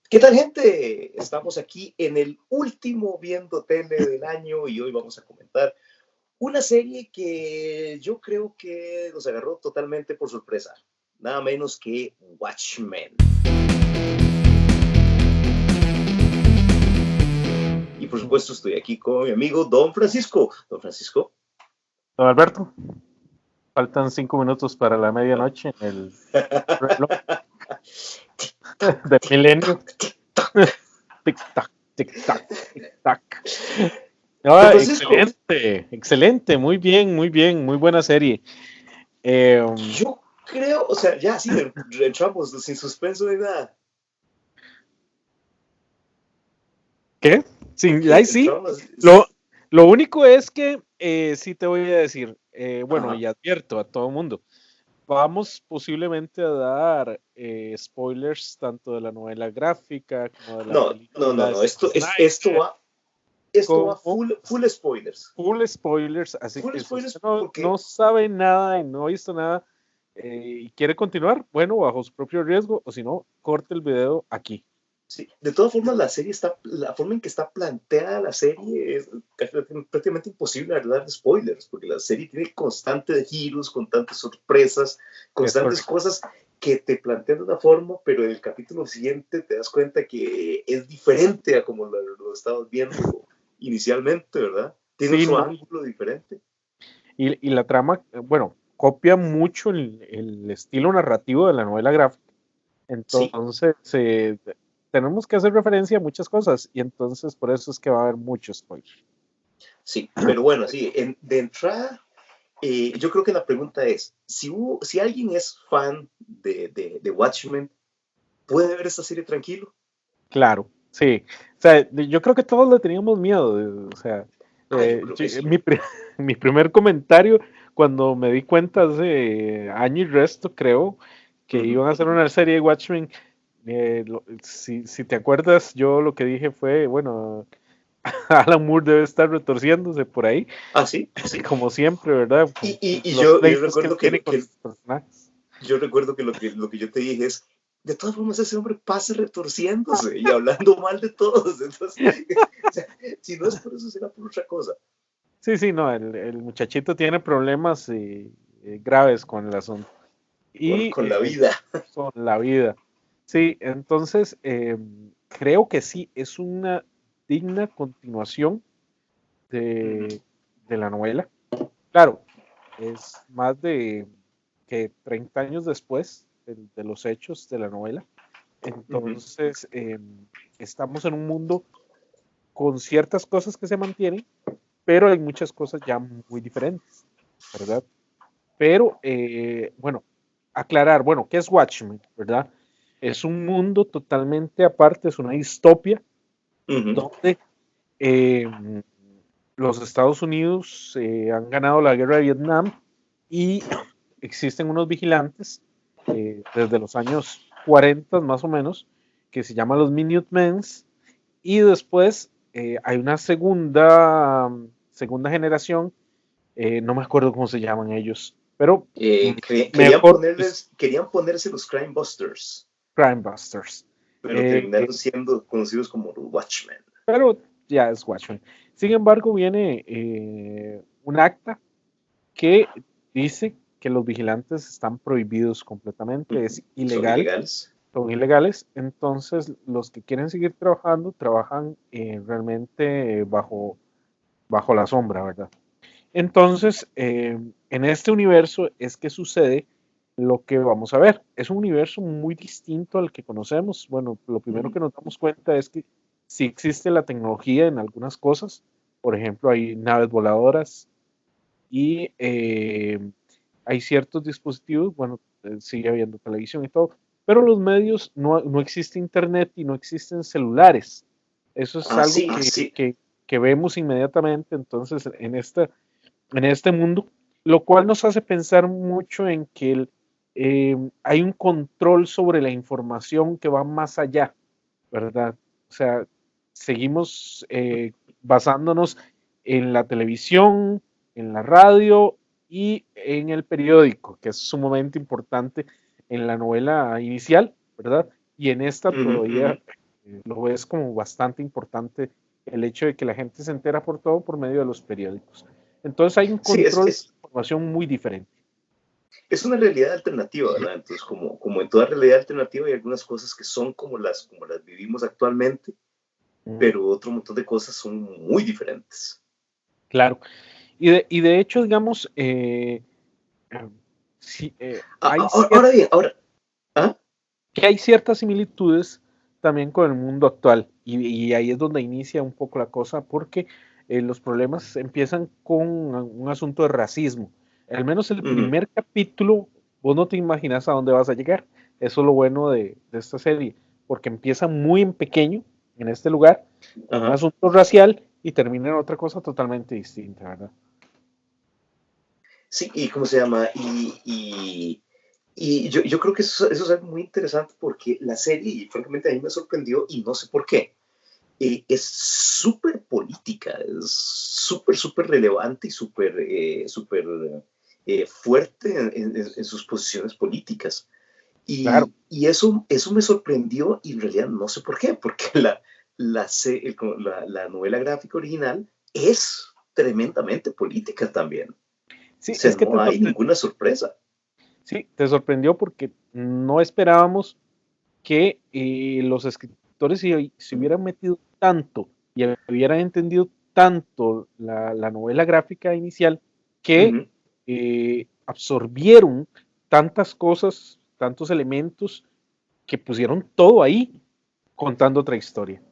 ¿Qué tal, gente? Estamos aquí en el último Viendo Tele del año y hoy vamos a comentar una serie que yo creo que nos agarró totalmente por sorpresa. Nada menos que Watchmen. Y por supuesto estoy aquí con mi amigo Don Francisco. Don Francisco. Don Alberto, faltan 5 minutos para la medianoche en el reloj del milenio. Tic tac, tic tac, tic tac. Don Ah, Francisco, excelente, excelente, muy bien, muy bien, muy buena serie. Eh, yo creo, o sea, ya sí, entramos sin suspenso ni nada. ¿Qué? Sí, Ok, ahí sí. entramos. Lo, lo único es que sí te voy a decir, bueno, Ajá. y advierto a todo el mundo, vamos posiblemente a dar spoilers tanto de la novela gráfica como de la No, no, no, película de no. Zack Esto Snyder, va, esto va como full spoilers. full spoilers, así Full que si spoilers usted no porque, sabe nada y no ha visto nada y quiere continuar, bueno, bajo su propio riesgo, o si no, corte el video aquí. sí, de todas formas la serie está, la forma en que está planteada la serie es prácticamente imposible hablar de spoilers, porque la serie tiene constantes giros, constantes sorpresas, Es constantes correcto. cosas que te plantean de una forma, pero en el capítulo siguiente te das cuenta que es diferente a como lo estabas viendo inicialmente, ¿verdad? Tiene Sí, su no, ángulo diferente. y la trama, bueno, copia mucho el estilo narrativo de la novela gráfica. Sí, Entonces, tenemos que hacer referencia a muchas cosas y entonces por eso es que va a haber muchos spoilers. sí, pero bueno, sí, de entrada yo creo que la pregunta es, si alguien es fan de Watchmen, ¿puede ver esta serie tranquilo? Claro, sí. O sea, yo creo que todos le teníamos miedo. O sea, Ah, yo creo que sí. mi primer comentario cuando me di cuenta hace año y resto, creo, que Ujú. iban a hacer una serie de Watchmen, si te acuerdas, yo lo que dije fue, bueno, Alan Moore debe estar retorciéndose por ahí, Ah, sí, sí. como siempre, ¿verdad? Y, Con y, y los yo, yo pleitos que recuerdo él que, tiene con sus personajes. yo recuerdo que lo que yo te dije es, de todas formas ese hombre pasa retorciéndose y hablando mal de todos. Entonces, o sea, si no es por eso, será por otra cosa. Sí, sí, no, el muchachito tiene problemas graves con el asunto. Con, Y con la vida. con la vida. Sí, entonces creo que sí, es una digna continuación Ujú, de, de la novela. Claro, es más de que 30 años después de los hechos de la novela. ujú. Entonces, estamos en un mundo con ciertas cosas que se mantienen, pero hay muchas cosas ya muy diferentes, ¿verdad? Pero, bueno, aclarar, bueno, ¿qué es Watchmen? ¿Verdad? Es un mundo totalmente aparte, es una distopia Ujú, donde eh, los Estados Unidos han ganado la guerra de Vietnam y existen unos vigilantes desde los años 40 más o menos, que se llaman los Minutemen, y después hay una segunda generación, no me acuerdo cómo se llaman ellos, pero mejor querían ponerse los Crime Busters, Crime Busters. pero Eh, terminaron siendo conocidos como los Watchmen. pero ya es Watchmen. Sin embargo, viene un acta que dice que los vigilantes están prohibidos completamente, Ujú. es Son ilegal, ilegales. son ilegales, entonces los que quieren seguir trabajando, trabajan realmente bajo la sombra, ¿verdad? Entonces, en este universo es que sucede lo que vamos a ver. Es un universo muy distinto al que conocemos. Bueno, lo primero Ujú, que nos damos cuenta es que sí existe la tecnología en algunas cosas. Por ejemplo, hay naves voladoras y hay ciertos dispositivos, bueno, sigue habiendo televisión y todo, pero los medios no existe internet y no existen celulares. Eso es ah, algo sí, sí. que vemos inmediatamente. Entonces, en este mundo, lo cual nos hace pensar mucho en que hay un control sobre la información que va más allá, ¿verdad? O sea, seguimos basándonos en la televisión, en la radio y en el periódico, que es sumamente importante en la novela inicial, ¿verdad? Y en esta Ujú, ujú. todavía lo ves como bastante importante el hecho de que la gente se entera por todo por medio de los periódicos. Entonces hay un Sí, control de información muy diferente. es una realidad alternativa, ¿verdad? Entonces, como en toda realidad alternativa, hay algunas cosas que son como las vivimos actualmente, pero otro montón de cosas son muy diferentes. Claro. Y de hecho, digamos, sí, Ahora bien, ¿ah? que hay ciertas similitudes también con el mundo actual. Y ahí es donde inicia un poco la cosa, porque los problemas empiezan con un asunto de racismo. Al menos el Ujú. primer capítulo, vos no te imaginas a dónde vas a llegar. Eso es lo bueno de esta serie, porque empieza muy en pequeño, en este lugar, con un Ajá. asunto racial y termina en otra cosa totalmente distinta, ¿verdad? Sí, ¿y cómo se llama? Y yo creo que eso es algo muy interesante porque la serie, y francamente a mí me sorprendió y no sé por qué, es súper política, es súper relevante y súper fuerte en sus posiciones políticas. Claro. Y eso me sorprendió y en realidad no sé por qué, porque la novela gráfica original es tremendamente política también. O Sí, sea, es que no hay ninguna sorpresa. sí, te sorprendió porque no esperábamos que los escritores se hubieran metido tanto y hubieran entendido tanto la novela gráfica inicial que Ujú. absorbieron tantas cosas, tantos elementos, que pusieron todo ahí contando otra historia.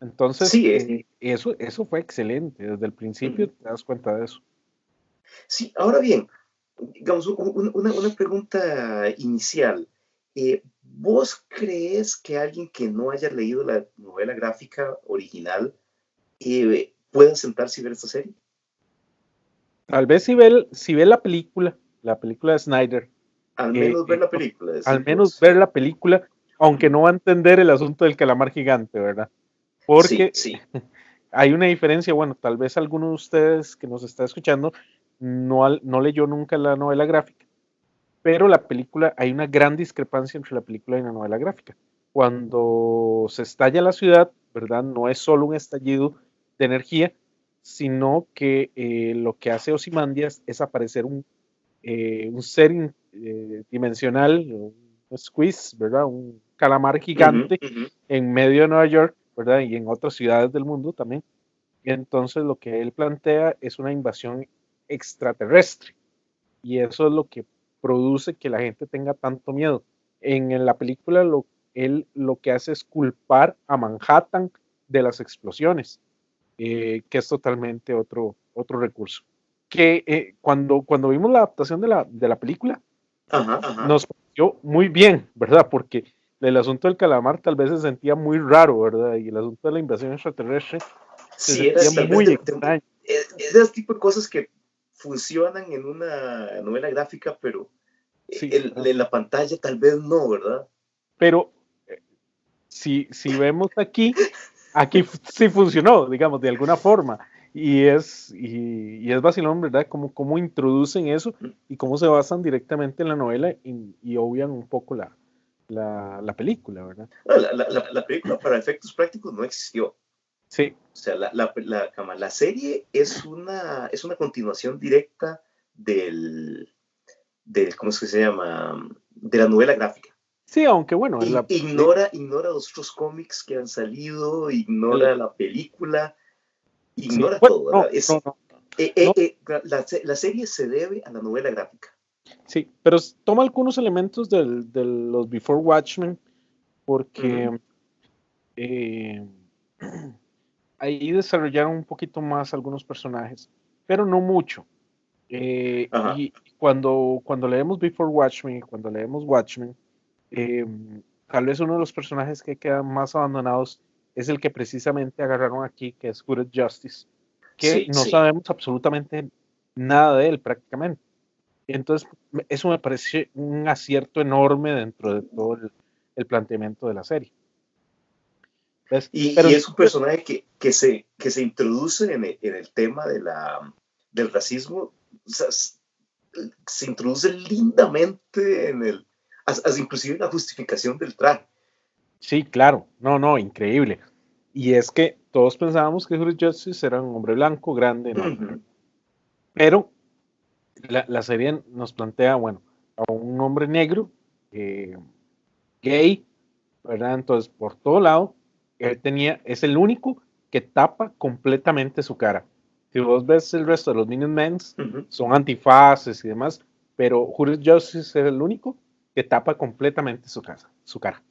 Entonces, Sí, eso fue excelente. Desde el principio ujú. te das cuenta de eso. Sí, ahora bien, digamos, una pregunta inicial. ¿Vos crees que alguien que no haya leído la novela gráfica original pueda sentarse y ver esta serie? Tal vez si ve la película de Snyder, Al eh, menos ver eh, la película, al decís menos vos. ver la película, aunque no va a entender el asunto del calamar gigante, ¿verdad? Sí, Porque sí. hay una diferencia, bueno, tal vez alguno de ustedes que nos está escuchando no leyó nunca la novela gráfica, pero la película, hay una gran discrepancia entre la película y la novela gráfica. Cuando se estalla la ciudad, ¿verdad? No es solo un estallido de energía, sino que lo que hace Ozymandias es aparecer un ser dimensional, un squeeze, ¿verdad? Un calamar Ujú, gigante ujú. en medio de Nueva York, ¿verdad? Y en otras ciudades del mundo también. Y entonces lo que él plantea es una invasión extraterrestre. Y eso es lo que produce que la gente tenga tanto miedo. En la película él lo que hace es culpar a Manhattan de las explosiones, que es totalmente otro recurso. Que cuando vimos la adaptación de la película, Ajá, ajá. nos pareció muy bien, ¿verdad? Porque el asunto del calamar tal vez se sentía muy raro, ¿verdad? Y el asunto de la invasión extraterrestre se Sí, era sentía tal vez muy extraño. ese tipo de cosas que funcionan en una novela gráfica, pero Sí, ¿verdad? en la pantalla tal vez no, ¿verdad? Pero si vemos aquí sí funcionó, digamos, de alguna forma. Y es vacilón, ¿verdad? Cómo introducen eso y cómo se basan directamente en la novela y obvian un poco la película, ¿verdad? No, la película para efectos prácticos no existió. O Sí, sea, la serie es una continuación directa del, ¿cómo es que se llama? De la novela gráfica. sí, aunque bueno, Ignora los otros cómics que han salido, el- ignora la película, sí, ignora bueno, todo, no, ¿verdad? no, no, no, La serie se debe a la novela gráfica. sí, pero toma algunos elementos de los Before Watchmen, Ujú. porque eh, ahí desarrollaron un poquito más algunos personajes, pero no mucho. Ajá. Y cuando leemos Before Watchmen, cuando leemos Watchmen, eh, tal vez uno de los personajes que quedan más abandonados es el que precisamente agarraron aquí, que es Hooded Justice, que Sí, no sí. sabemos absolutamente nada de él prácticamente. Entonces, eso me parece un acierto enorme dentro de todo el planteamiento de la serie. ¿Ves? Pero Y es un personaje que se introduce en el tema del racismo. O sea, se introduce lindamente inclusive en la justificación del traje. Sí, claro, no, increíble. Y es que todos pensábamos que Hood Justice era un hombre blanco, grande, no. Ujú, Pero la serie nos plantea, bueno, a un hombre negro, eh, gay, ¿verdad? Entonces, por todo lado, es el único que tapa completamente su cara. Si vos ves el resto de los Minutemen, ujú. son antifaces y demás, pero Hood Justice es el único que tapa completamente su cara.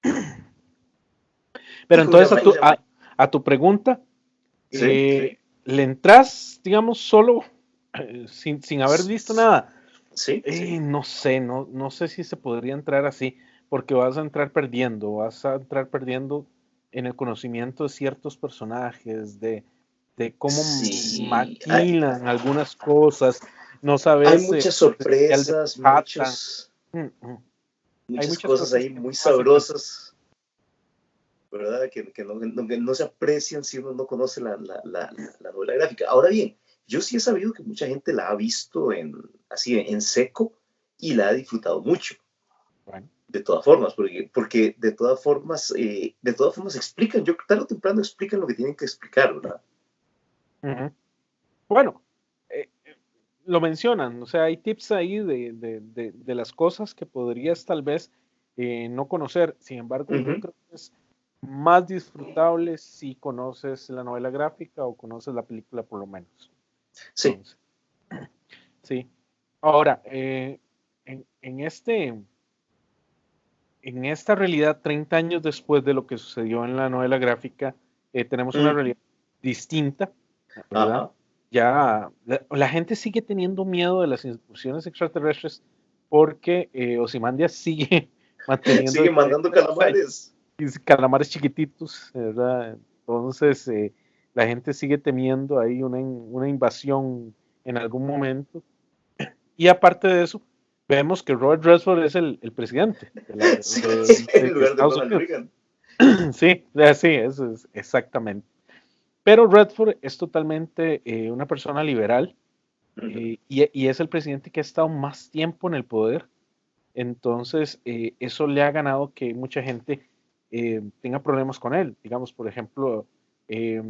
Y Pero cómo se entonces llama. a tu pregunta, Sí, le entras, digamos, solo sin haber visto sí, nada. sí, sí. No sé, no sé si se podría entrar así, porque vas a entrar perdiendo en el conocimiento de ciertos personajes, de cómo Sí, maquilan algunas cosas, no hay sabes muchas el especial de sorpresas, Manhattan. Mm, mm. Hay muchas muchas cosas cosas ahí que no muy vas a entender. sabrosas, ¿verdad? Que no se aprecian si uno no conoce la novela gráfica. Ahora bien, yo sí he sabido que mucha gente la ha visto así en seco y la ha disfrutado mucho. Bueno, De todas formas, porque de todas formas explican, yo tarde o temprano explican lo que tienen que explicar, ¿verdad? ujú. Bueno, eh, lo mencionan, o sea, hay tips ahí de las cosas que podrías tal vez no conocer. Sin embargo, yo Ujú. creo que es más disfrutable si conoces la novela gráfica o conoces la película por lo menos. Sí. Entonces, sí. Ahora, en en esta realidad, 30 años después de lo que sucedió en la novela gráfica, tenemos una Ujú. realidad distinta, ¿verdad? Ajá. Ya la gente sigue teniendo miedo de las incursiones extraterrestres porque Ozymandias sigue manteniendo Sigue mandando experimentos ahí, calamares. y calamares chiquititos, ¿verdad? Entonces, la gente sigue temiendo ahí una invasión en algún momento. Y aparte de eso, vemos que Robert Redford es el presidente Sí, en de lugar de Estados Ronald Unidos. Reagan. Sí, sí, eso es exactamente. Pero Redford es totalmente una persona liberal, Ujú. y es el presidente que ha estado más tiempo en el poder. Entonces, eso le ha ganado que mucha gente tenga problemas con él. Digamos, por ejemplo, eh,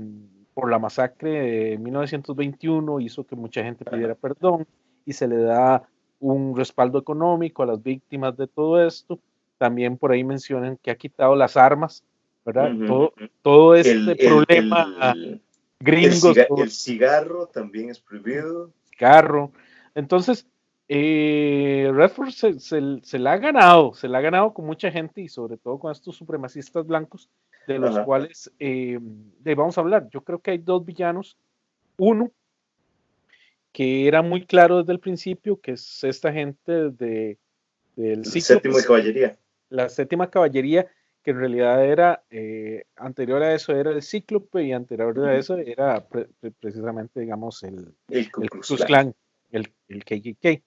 por la masacre de 1921 hizo que mucha gente pidiera Ajá. perdón y se le da un respaldo económico a las víctimas de todo esto. También por ahí mencionan que ha quitado las armas, ¿verdad? Ujú, ujú. Todo El, este el, problema el, gringo sobre el cigarro también es prohibido. el carro. Entonces, Redford se se la ha ganado con mucha gente y sobre todo con estos supremacistas blancos de los Ajá. cuales vamos a hablar. Yo creo que hay dos villanos. Uno que era muy claro desde el principio, que es esta gente del El séptimo de Cíclope, caballería. la séptima caballería, que en realidad era, anterior a eso era el Cíclope y anterior a Ujú. eso era precisamente, digamos, El Ku el Ku Klux Klux Klan. Klan, el KKK,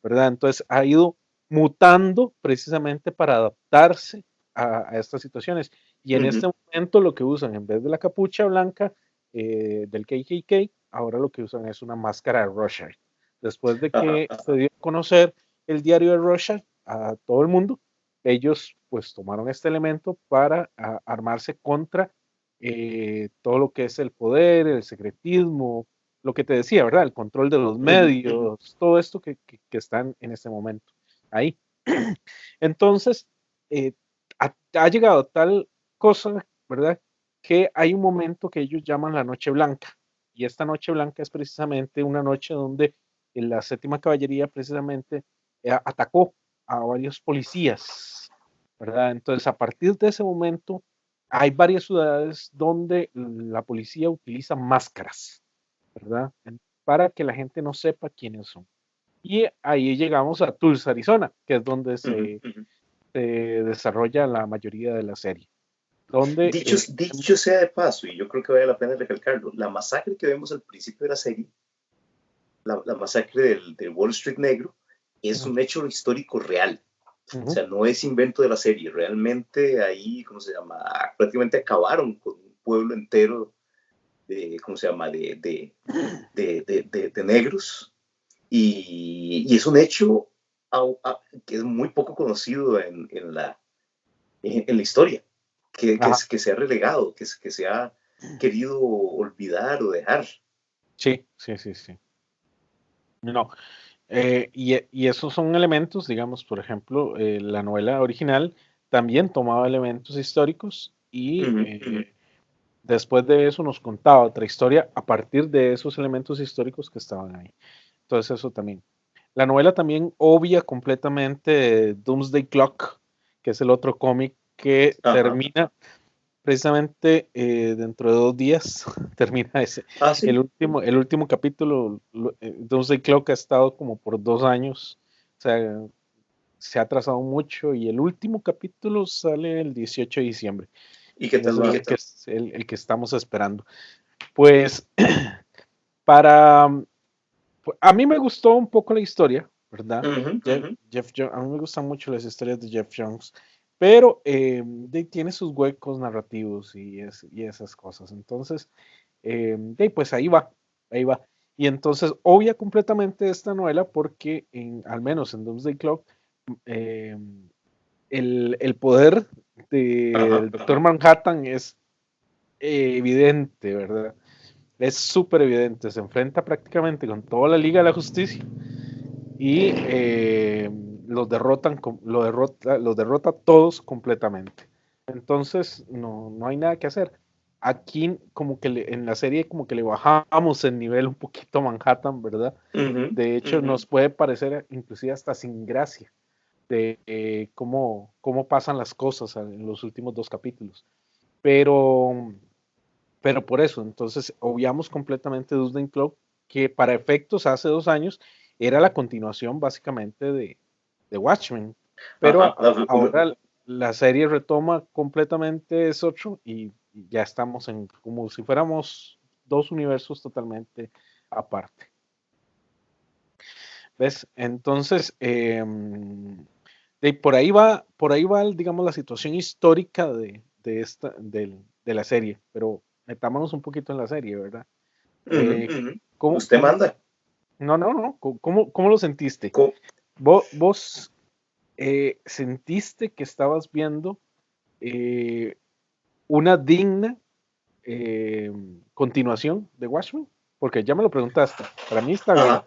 ¿verdad? Entonces ha ido mutando precisamente para adaptarse a estas situaciones. Y en Ujú, este momento lo que usan, en vez de la capucha blanca del KKK, ahora lo que usan es una máscara de Rorschach. Después de ajá, que se ajá. dio a conocer el diario de Rorschach a todo el mundo, ellos pues tomaron este elemento para armarse contra todo lo que es el poder, el secretismo, lo que te decía, ¿verdad? El control de los Ujú, ujú. medios, todo esto que están en este momento ahí. Entonces, ha llegado tal cosa, ¿verdad? Que hay un momento que ellos llaman la Noche Blanca. Y esta Noche Blanca es precisamente una noche donde la séptima caballería precisamente atacó a varios policías, ¿verdad? Entonces, a partir de ese momento, hay varias ciudades donde la policía utiliza máscaras, ¿verdad? Para que la gente no sepa quiénes son. Y ahí llegamos a Tulsa, Arizona, que es donde Ujú, ujú. se desarrolla la mayoría de la serie. Donde, Dicho sea de paso, y yo creo que vale la pena recalcarlo, la masacre que vemos al principio de la serie, la masacre del Wall Street negro, es ujú, un hecho histórico real. O ujú, sea, no es invento de la serie. Realmente ahí, ¿cómo se llama? Prácticamente acabaron con un pueblo entero de, ¿cómo se llama? De negros. Y es un hecho que es muy poco conocido en la historia, Ajá, que se ha relegado, que se ha querido olvidar o dejar. sí, sí, sí, sí. No, y esos son elementos, digamos, por ejemplo, la novela original también tomaba elementos históricos y Ujú, ujú. después de eso nos contaba otra historia a partir de esos elementos históricos que estaban ahí. Entonces eso también. La novela también obvia completamente Doomsday Clock, que es el otro cómic que Ajá. termina precisamente dentro de 2 días. Termina ese. Ah, sí. El último capítulo, Doomsday Clock ha estado como por 2 años. O sea, se ha atrasado mucho y el último capítulo sale el 18 de diciembre. ¿Y qué tal Ese va? es el que estamos esperando. Pues para a mí me gustó un poco la historia, ¿verdad? Ujú, ujú. A mí me gustan mucho las historias de Jeff Jones, pero tiene sus huecos narrativos y esas cosas. Entonces, pues ahí va, ahí va. Y entonces obvia completamente esta novela porque al menos en Doomsday Clock, eh, el poder Ajá, del Doctor ajá. Manhattan es evidente, ¿verdad? Es súper evidente, se enfrenta prácticamente con toda la Liga de la Justicia y los derrota todos completamente. Entonces no hay nada que hacer. Aquí como que en la serie como que le bajamos el nivel un poquito a Manhattan, ¿verdad? Ujú, De hecho ujú. nos puede parecer inclusive hasta sin gracia de cómo pasan las cosas en los últimos 2 capítulos. Pero por eso, entonces, obviamos completamente Dustin Clock, que para efectos hace 2 años era la continuación básicamente de Watchmen, pero Ajá. ahora la serie retoma completamente eso otro y ya estamos en como si fuéramos dos universos totalmente aparte. ¿Ves? Entonces, por ahí va, digamos, la situación histórica de la serie, pero metámonos un poquito en la serie, ¿verdad? Ujú, Eh, ujú. ¿cómo, Usted cómo, manda. no, no, no, cómo lo sentiste? Co- ¿Vos sentiste que estabas viendo eh, una digna continuación de Watchmen? Porque ya me lo preguntaste, para mí está bien. Ajá.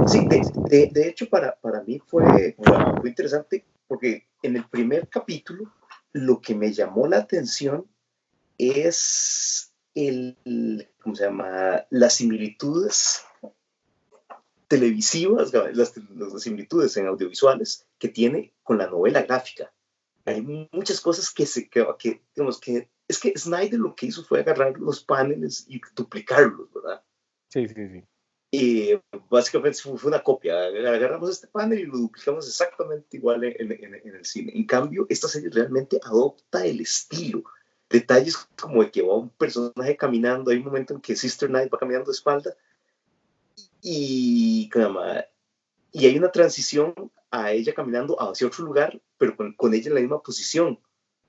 Sí, de hecho para mí fue interesante porque en el primer capítulo lo que me llamó la atención es ¿cómo se llama? Las similitudes televisivas, las similitudes en audiovisuales que tiene con la novela gráfica. Hay Sí, muchas cosas digamos que, es que Snyder lo que hizo fue agarrar los paneles y duplicarlos, ¿verdad? sí, sí, sí. Y básicamente fue una copia. Agarramos este panel y lo duplicamos exactamente igual en el cine. En cambio, esta serie realmente adopta el estilo. Detalles como de que va un personaje caminando, hay un momento en que Sister Night va caminando de espalda y, y hay una transición a ella caminando hacia otro lugar, pero con ella en la misma posición.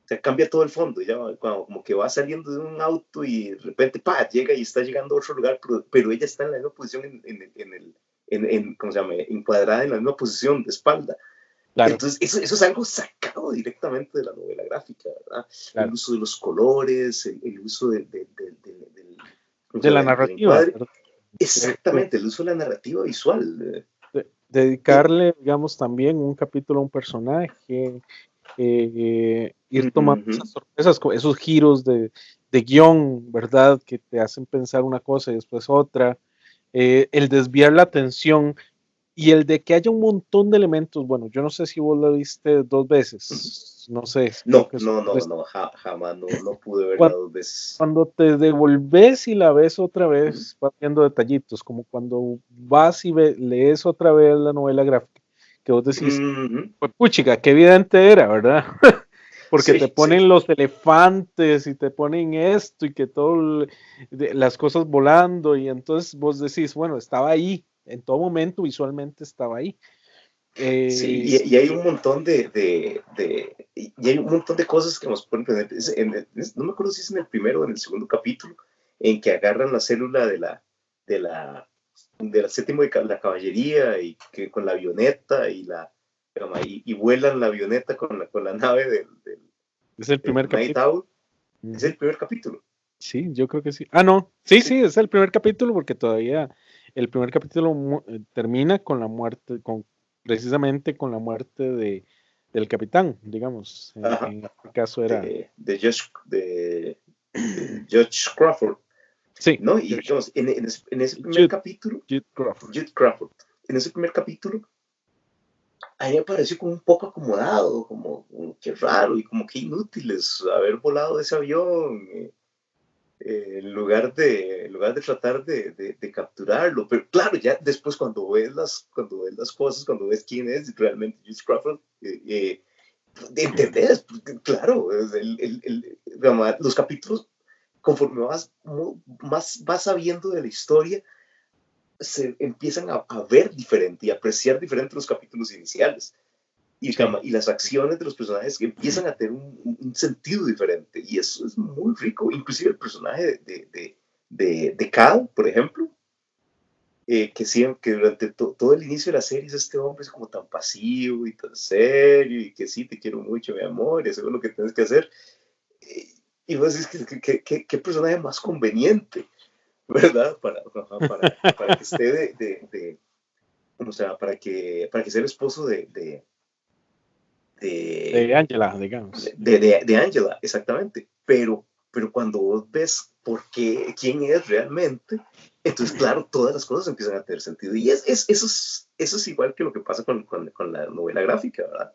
O sea, cambia todo el fondo, ya como que va saliendo de un auto y de repente, pa, llega y está llegando a otro lugar, pero ella está en la misma posición ¿cómo se llama? Encuadrada en la misma posición de espalda. Claro, Entonces, eso es algo sacado directamente de la novela gráfica, ¿verdad? El claro. uso de los colores, el uso ¿cómo se De la llama? Del narrativa, encuadre. ¿verdad? De, Exactamente, el uso de la narrativa visual. Eh, dedicarle, digamos, también un capítulo a un personaje, ir uh tomando -huh. esas sorpresas, esos giros de guión, ¿verdad? Que te hacen pensar una cosa y después otra, el desviar la atención y el de que haya un montón de elementos. Bueno, yo no sé si vos lo viste 2 veces, no sé, creo No, que no, solo no, no, jamás no pude verla cuando, 2 veces. cuando te devolves y la ves otra Uh -huh. vez, vas viendo detallitos, como cuando vas y lees otra vez la novela gráfica, que vos decís, Uh -huh. pues puchica, qué evidente era, ¿verdad? Porque te Sí, sí. ponen los elefantes y te ponen esto y que todo, las cosas volando y entonces vos decís, bueno, estaba ahí, en todo momento visualmente estaba ahí. Sí, Eh, y hay un montón y hay un montón de cosas que nos ponen no me acuerdo si es en el primero o en el segundo capítulo, en que agarran la célula de la séptimo de la caballería y que con la avioneta y y vuelan la avioneta con la nave Es el del primer Night capítulo. Owl. Es el primer capítulo. Sí, yo creo que sí. Ah, no. Sí, Sí. sí, es el primer capítulo porque todavía el primer capítulo termina con la muerte, precisamente con la muerte del capitán, digamos. Ajá. En este caso era. De Judge Crawford. Sí, ¿No? Y digamos, en ese primer Jude, capítulo, Jude Crawford. Jude Crawford, en ese primer capítulo, a mí me pareció como un poco acomodado, como que raro y como que inútiles haber volado ese avión. En lugar de tratar de capturarlo. Pero claro, ya después cuando ves las cosas, cuando ves quién es realmente Jude Crawford, entendés, porque, claro, digamos, los capítulos, conforme más vas sabiendo de la historia, se empiezan a ver diferente y apreciar diferente los capítulos iniciales. Sí, Y las acciones de los personajes que empiezan a tener un sentido diferente. Y eso es muy rico. Inclusive el personaje de Cal, por ejemplo, que durante todo el inicio de la serie este hombre es como tan pasivo y tan serio y que sí, te quiero mucho, mi amor, y eso es lo que tienes que hacer. Eh, y vos decís qué personaje más conveniente, ¿verdad? Para que esté o sea, para que sea el esposo de de, Angela, digamos. de Angela, exactamente. Pero cuando vos ves quién es realmente, entonces, claro, todas las cosas empiezan a tener sentido. Y eso es igual que lo que pasa con la novela gráfica, ¿verdad?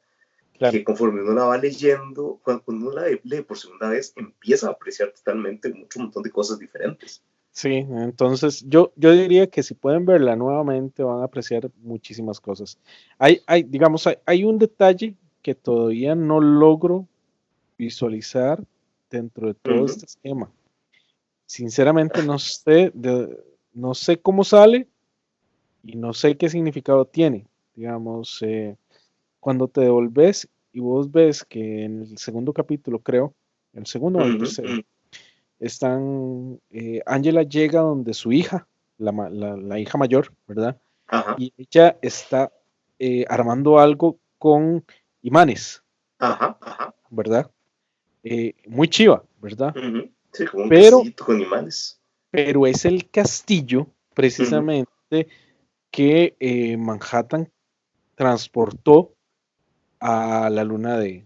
Claro. Que conforme uno la va leyendo, cuando uno la lee por segunda vez, empieza a apreciar totalmente un montón de cosas diferentes. Sí, entonces yo diría que si pueden verla nuevamente van a apreciar muchísimas cosas. Digamos, hay un detalle que todavía no logro visualizar dentro de Uh todo -huh, este esquema. Sinceramente no sé cómo sale y no sé qué significado tiene. Digamos, cuando te devolves y vos ves que en el segundo capítulo, creo, el segundo o el uh tercero, -huh. Angela llega donde su hija, la hija mayor, ¿verdad? Ajá, Y ella está armando algo con imanes, ajá, ajá. ¿verdad? Muy chiva, ¿verdad? Uh -huh. Sí, como un Pero, castillito con imanes. pero es el castillo Uh -huh. precisamente que Manhattan transportó a la luna de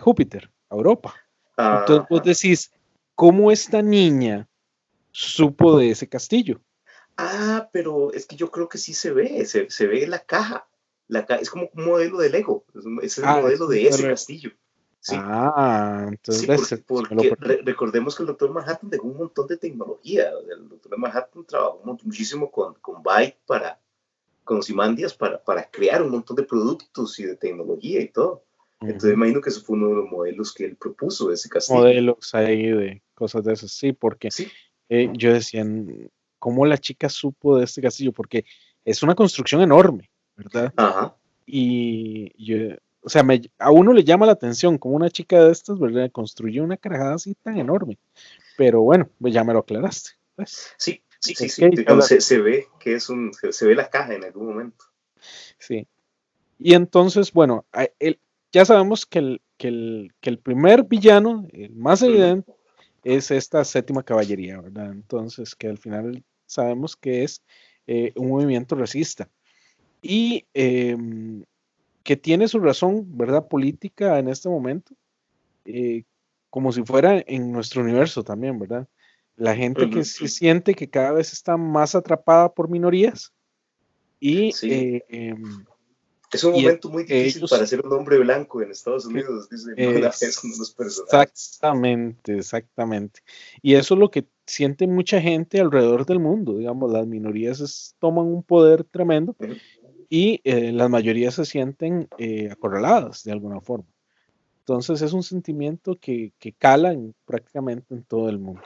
Júpiter, a Europa. Entonces vos Ajá. decís, ¿cómo esta niña supo de ese castillo? Ah, pero es que yo creo que sí se ve la caja. Es como un modelo de Lego, es el Ah, es modelo un de ese modelo. castillo. Sí, Entonces sí, ves, me lo perdí. recordemos que el Doctor Manhattan dejó un montón de tecnología. El Doctor Manhattan trabajó muchísimo con Byte con Ozymandias para crear un montón de productos y de tecnología y todo. Entonces Ujú. imagino que eso fue uno de los modelos que él propuso de ese castillo. Modelos ahí de cosas de esas, sí, porque Sí, yo decía, ¿cómo la chica supo de este castillo? Porque es una construcción enorme, ¿verdad? ajá. Y yo, o sea, a uno le llama la atención como una chica de estas, ¿verdad? Construyó una carajada así tan enorme. Pero bueno, pues ya me lo aclaraste. Pues, Sí, sí, sí, ok, sí. ya Digamos, la- se ve que se ve la caja en algún momento. sí. Y entonces, bueno, ya sabemos que el primer villano, el más Uh -huh. evidente, es esta séptima caballería, ¿verdad? Entonces, que al final sabemos que es un movimiento racista y que tiene su razón, ¿verdad? Política en este momento, eh, como si fuera en nuestro universo también, ¿verdad? La Uh gente que -huh. se siente que cada vez está más atrapada por minorías y, Sí. Es un y momento muy difícil para ellos ser un hombre blanco en Estados que Unidos, dice una vez uno de los personajes. exactamente, exactamente. Y eso es lo que siente mucha gente alrededor del mundo, digamos, las minorías toman un poder tremendo Uh -huh. y las mayorías se sienten acorraladas de alguna forma. Entonces es un sentimiento que cala prácticamente en todo el mundo.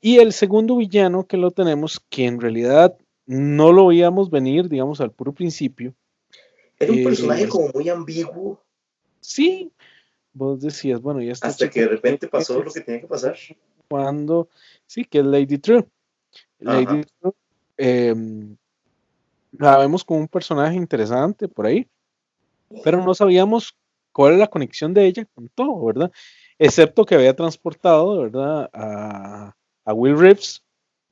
Y el segundo villano que lo tenemos, que en realidad no lo veíamos venir, digamos, al puro principio, Era un personaje eh, como muy ambiguo sí, vos decías, bueno, ¿y esta hasta que chica de quién repente pasó lo que es? tenía que pasar. Cuando, sí, que es Lady True. Ajá. Lady True, la vemos como un personaje interesante por ahí, pero no sabíamos cuál era la conexión de ella con todo, ¿verdad? Excepto que había transportado, ¿verdad? A Will Reeves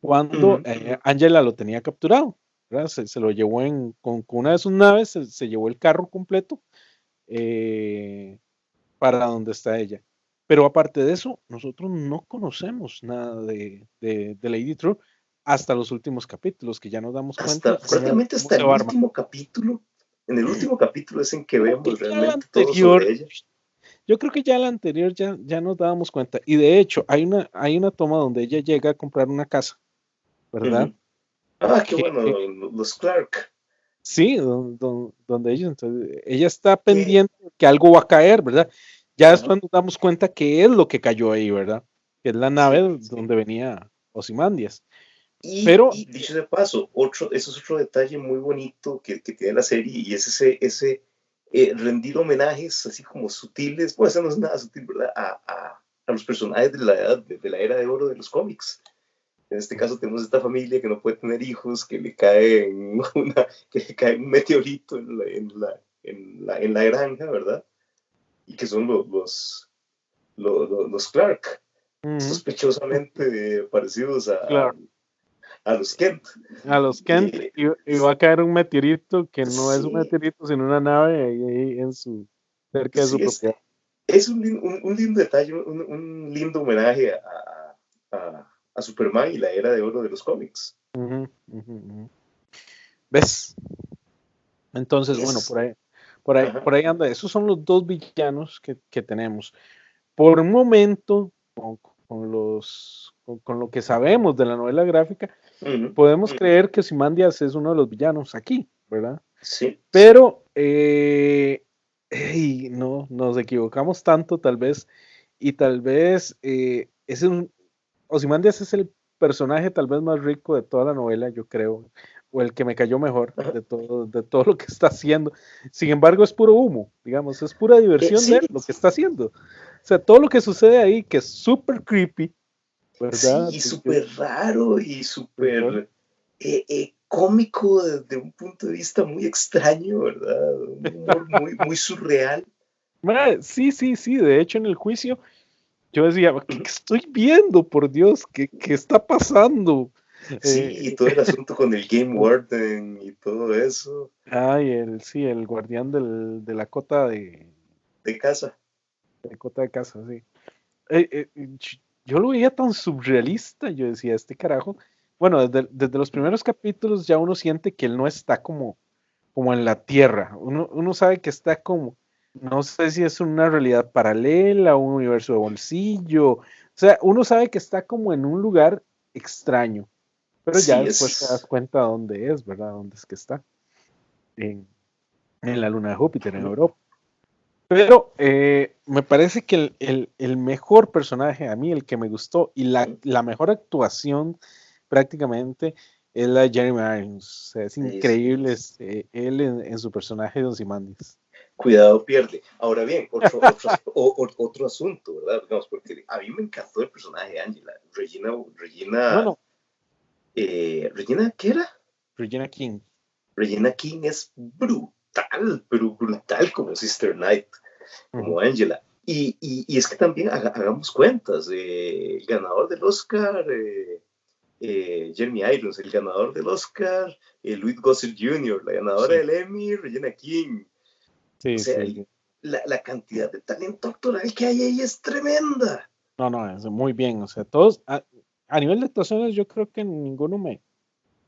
cuando Ujú. Angela lo tenía capturado, ¿verdad? Se lo llevó con una de sus naves, se llevó el carro completo eh, para donde está ella. Pero aparte de eso, nosotros no conocemos nada de Lady True hasta los últimos capítulos, que ya nos damos cuenta Hasta, francamente, cómo hasta se el va armando. último capítulo. En el último capítulo es en que Creo que vemos ya la realmente todo anterior, sobre ella. yo creo que ya la anterior ya nos dábamos cuenta. Y de hecho, hay una toma donde ella llega a comprar una casa, ¿verdad? Ujú. Ah, qué Que bueno, los Clark. sí, donde ella, entonces, ella está Que, pendiente de que algo va a caer, ¿verdad? Ya ajá, después nos damos cuenta que es lo que cayó ahí, ¿verdad? Que es la nave sí. donde venía Ozymandias. Y, Pero, y dicho de paso, eso es otro detalle muy bonito que tiene la serie y es ese rendir homenajes así como sutiles, pues eso no es nada sutil, ¿verdad? A los personajes de la edad, de la era de oro de los cómics. En este caso tenemos esta familia que no puede tener hijos, que le cae un meteorito en la granja, ¿verdad? Y que son los Clark, ujú, sospechosamente parecidos claro, a los Kent. a los Kent Y, y va a caer un meteorito que no es un sí, meteorito, sino una nave ahí cerca de su sí, propiedad. es un lindo detalle, un lindo homenaje a Superman y la era de oro de los cómics. Ujú, ujú, ujú. ¿Ves? Entonces, Y bueno, es, ajá, por ahí anda. Esos son los dos villanos que tenemos. Por un momento, con lo que sabemos de la novela gráfica, uh-huh, podemos creer que Simandias es uno de los villanos aquí, ¿verdad? sí, sí, Pero no, nos equivocamos tanto tal vez, y tal vez Ozymandias es el personaje tal vez más rico de toda la novela, yo creo, o el que me cayó mejor ajá. de todo lo que está haciendo. Sin embargo, es puro humo, digamos, es pura diversión de Sí, él lo que está haciendo. O sea, todo lo que sucede ahí, que es súper creepy, sí, ¿verdad? y súper raro y ¿Verdad? súper cómico desde un punto de vista muy extraño, ¿verdad? Un humor muy surreal. Sí, sí, sí, de hecho en el juicio yo decía, ¿qué estoy viendo? Por Dios, ¿qué está pasando? Sí, y Eh, todo el asunto con el Game Warden y todo eso sí, el guardián de la cota de casa. de cota de casa, sí. Yo lo veía tan surrealista, yo decía, este carajo, bueno, desde los primeros capítulos ya uno siente que él no está como en la Tierra, uno sabe que está como, no sé si es una realidad paralela, un universo de bolsillo, o sea, uno sabe que está como en un lugar extraño, pero ya Sí, después te das cuenta dónde es, ¿verdad? Dónde es que está, en, en la luna de Júpiter, en Europa. Pero me parece que el mejor personaje, a mí el que me gustó y la mejor actuación prácticamente es la de Jeremy Irons. O sea, es sí, sí. increíble él en su personaje de Ozymandias. Cuidado pierde. Ahora bien, otro asunto, ¿verdad? Digamos, porque a mí me encantó el personaje de Angela. No, no, Regina, ¿qué era? Regina King. Regina King es brutal, pero brutal como Sister Knight, Ujú. como Angela. Y es que también hagamos cuentas, el ganador del Oscar, Jeremy Irons, el ganador del Oscar, Louis Gossett Jr., la ganadora Sí, del Emmy, Regina King. O sí, sea, sí, sí. la cantidad de talento actoral que hay ahí es tremenda. No, no, es muy bien. O sea, todos, a nivel de actuaciones, yo creo que ninguno me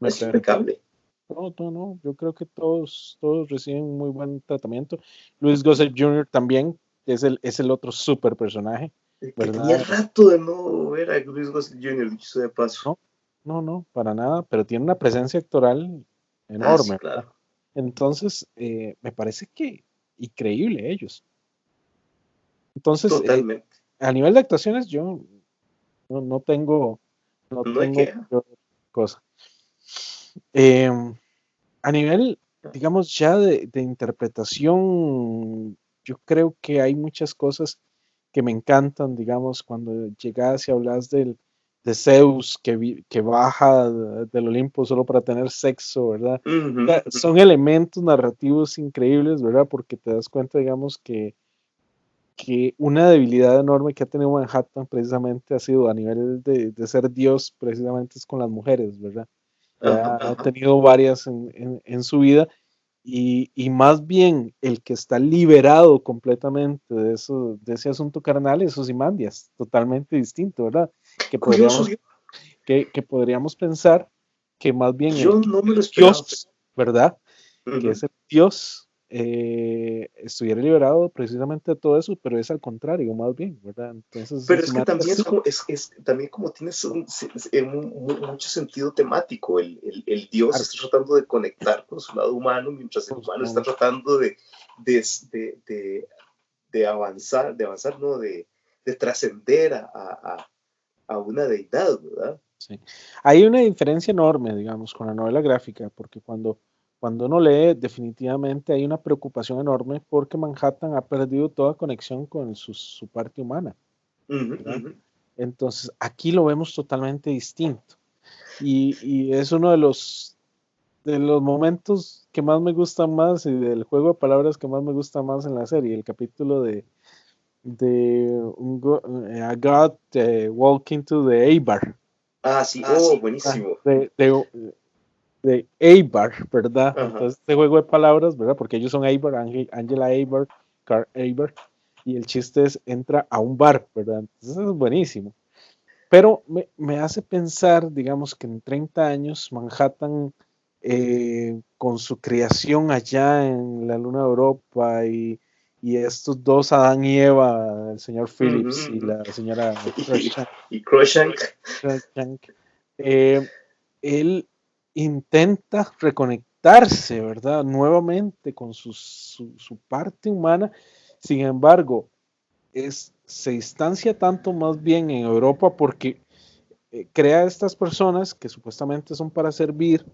Es perdió. impecable. No, no, no, yo creo que todos reciben muy buen tratamiento. Luis Gossett Jr. también es el otro super personaje, Que tenía ¿verdad? rato de no ver a Louis Gossett Jr., dicho de paso. No, no, no, para nada, pero tiene una presencia actoral Ah, sí, enorme, ¿verdad? claro. Entonces, me parece que increíble ellos. Entonces, Totalmente. a nivel de actuaciones, yo no tengo, no No hay tengo queja. mayor cosa. Eh, a nivel, digamos, ya de interpretación, yo creo que hay muchas cosas que me encantan, digamos, cuando llegas y hablas del Zeus que baja del Olimpo solo para tener sexo, ¿verdad? O Ujú, sea, ujú. son elementos narrativos increíbles, ¿verdad? Porque te das cuenta, digamos, que una debilidad enorme que ha tenido Manhattan precisamente ha sido a nivel de ser Dios, precisamente es con las mujeres, ¿verdad? Ajá, Ya ha ajá. tenido varias en su vida y más bien el que está liberado completamente de eso, de ese asunto carnal es Ozymandias, totalmente distinto, ¿verdad? Que Curioso, podríamos, que podríamos pensar que más bien yo no me lo el esperaba. Dios, ¿verdad? Que Ujú. ese Dios estuviera liberado precisamente de todo eso, pero es al contrario, más bien, ¿verdad? Entonces, Pero es que Ozymandias también sí, también como tienes mucho sentido temático. El Dios claro, está tratando de conectar con su lado humano, mientras el pues, humano está tratando de, de, de, de avanzar, ¿no? De trascender a una deidad, ¿verdad? sí. Hay una diferencia enorme, digamos, con la novela gráfica, porque cuando uno lee, definitivamente hay una preocupación enorme porque Manhattan ha perdido toda conexión con su parte humana, Ujú, ¿verdad? ujú. Entonces, aquí lo vemos totalmente distinto. Y es uno de los momentos que más me gustan más y del juego de palabras que más me gusta más en la serie, el capítulo A God Walking to the A-Bar. Ah, sí, oh, Ah, buenísimo. de Eibar, ¿verdad? Ajá. Entonces, este juego de palabras, ¿verdad? Porque ellos son Eibar, Angela Eibar, Carl Eibar, y el chiste es, entra a un bar, ¿verdad? Entonces, es buenísimo. Pero me hace pensar, digamos, que en 30 años Manhattan, con su creación allá en la luna de Europa y estos dos, Adán y Eva, el señor Ujú, Phillips y ujú. la señora Y, Crushank, y Croshank. eh, él intenta reconectarse, ¿verdad? Nuevamente con su parte humana. Sin embargo, se distancia tanto más bien en Europa porque crea estas personas que supuestamente son para servir,